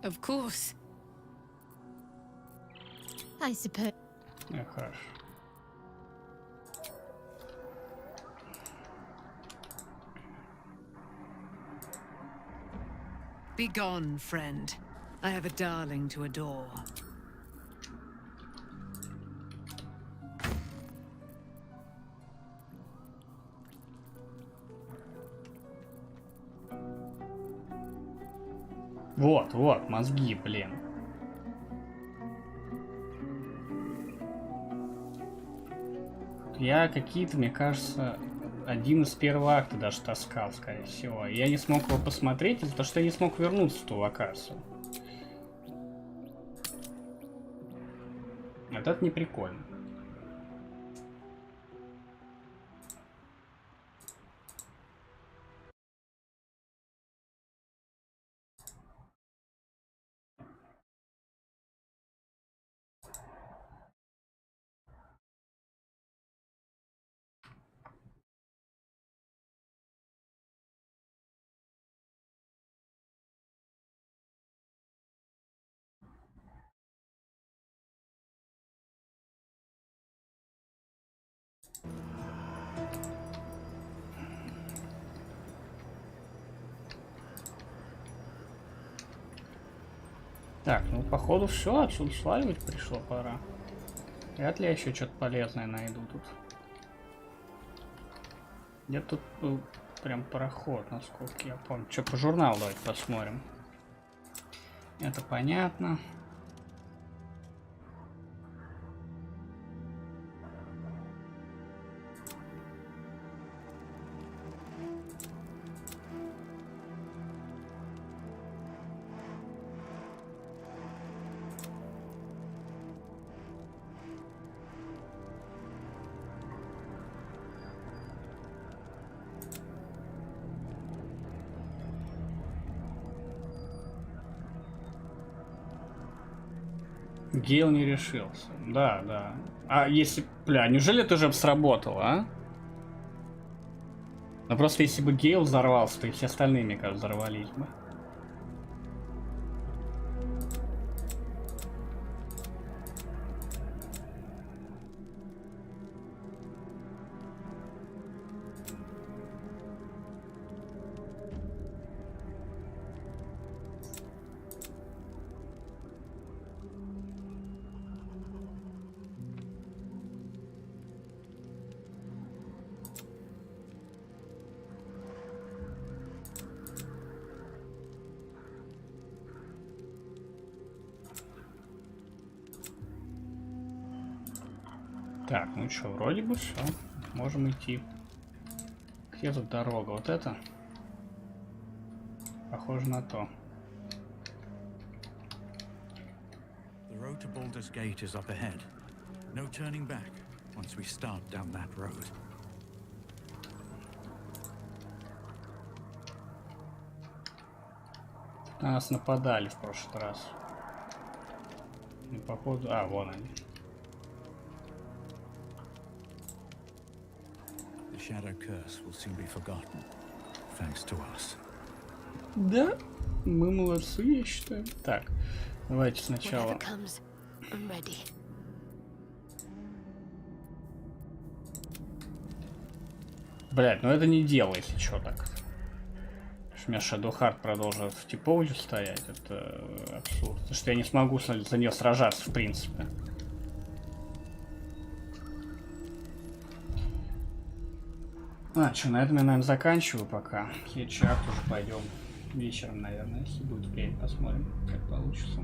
Of course. I suppose. Хорошо. Be gone, friend. I have a darling to adore. Вот, вот, мозги, блин. Я какие-то, мне кажется, один из первого акта даже таскал, скорее всего. Я не смог его посмотреть из-за того, что я не смог вернуться в ту локацию. Вот это не прикольно. Так, ну походу все, отсюда сваливать пришло, пора. Вряд ли я еще что-то полезное найду тут. Где тут был прям пароход, насколько я помню. Что, по журналу давайте посмотрим. Это понятно. Гейл не решился. Да, да. А если... Бля, неужели это уже бы сработало, а? Ну просто если бы Гейл взорвался, то и все остальные, мне кажется, взорвались бы. Так, ну что, вроде бы все. Можем идти. Где тут дорога? Вот это? Похоже на то. The road to Baldur's Gate is up ahead. No turning back once we start down that road. На нас нападали в прошлый раз. И походу... А, вон они. The shadow curse will soon be forgotten, thanks to us. Да, мы молодцы, я считаю. Так, давайте сначала... Блять, ну это не дело, если что так. У меня Shadowheart продолжит в типовую стоять, это абсурд. Потому что я не смогу за нее сражаться, в принципе. А, что, на этом я, наверное, заканчиваю пока. Следующий акт уже пойдем вечером, наверное, если будет время, посмотрим, как получится.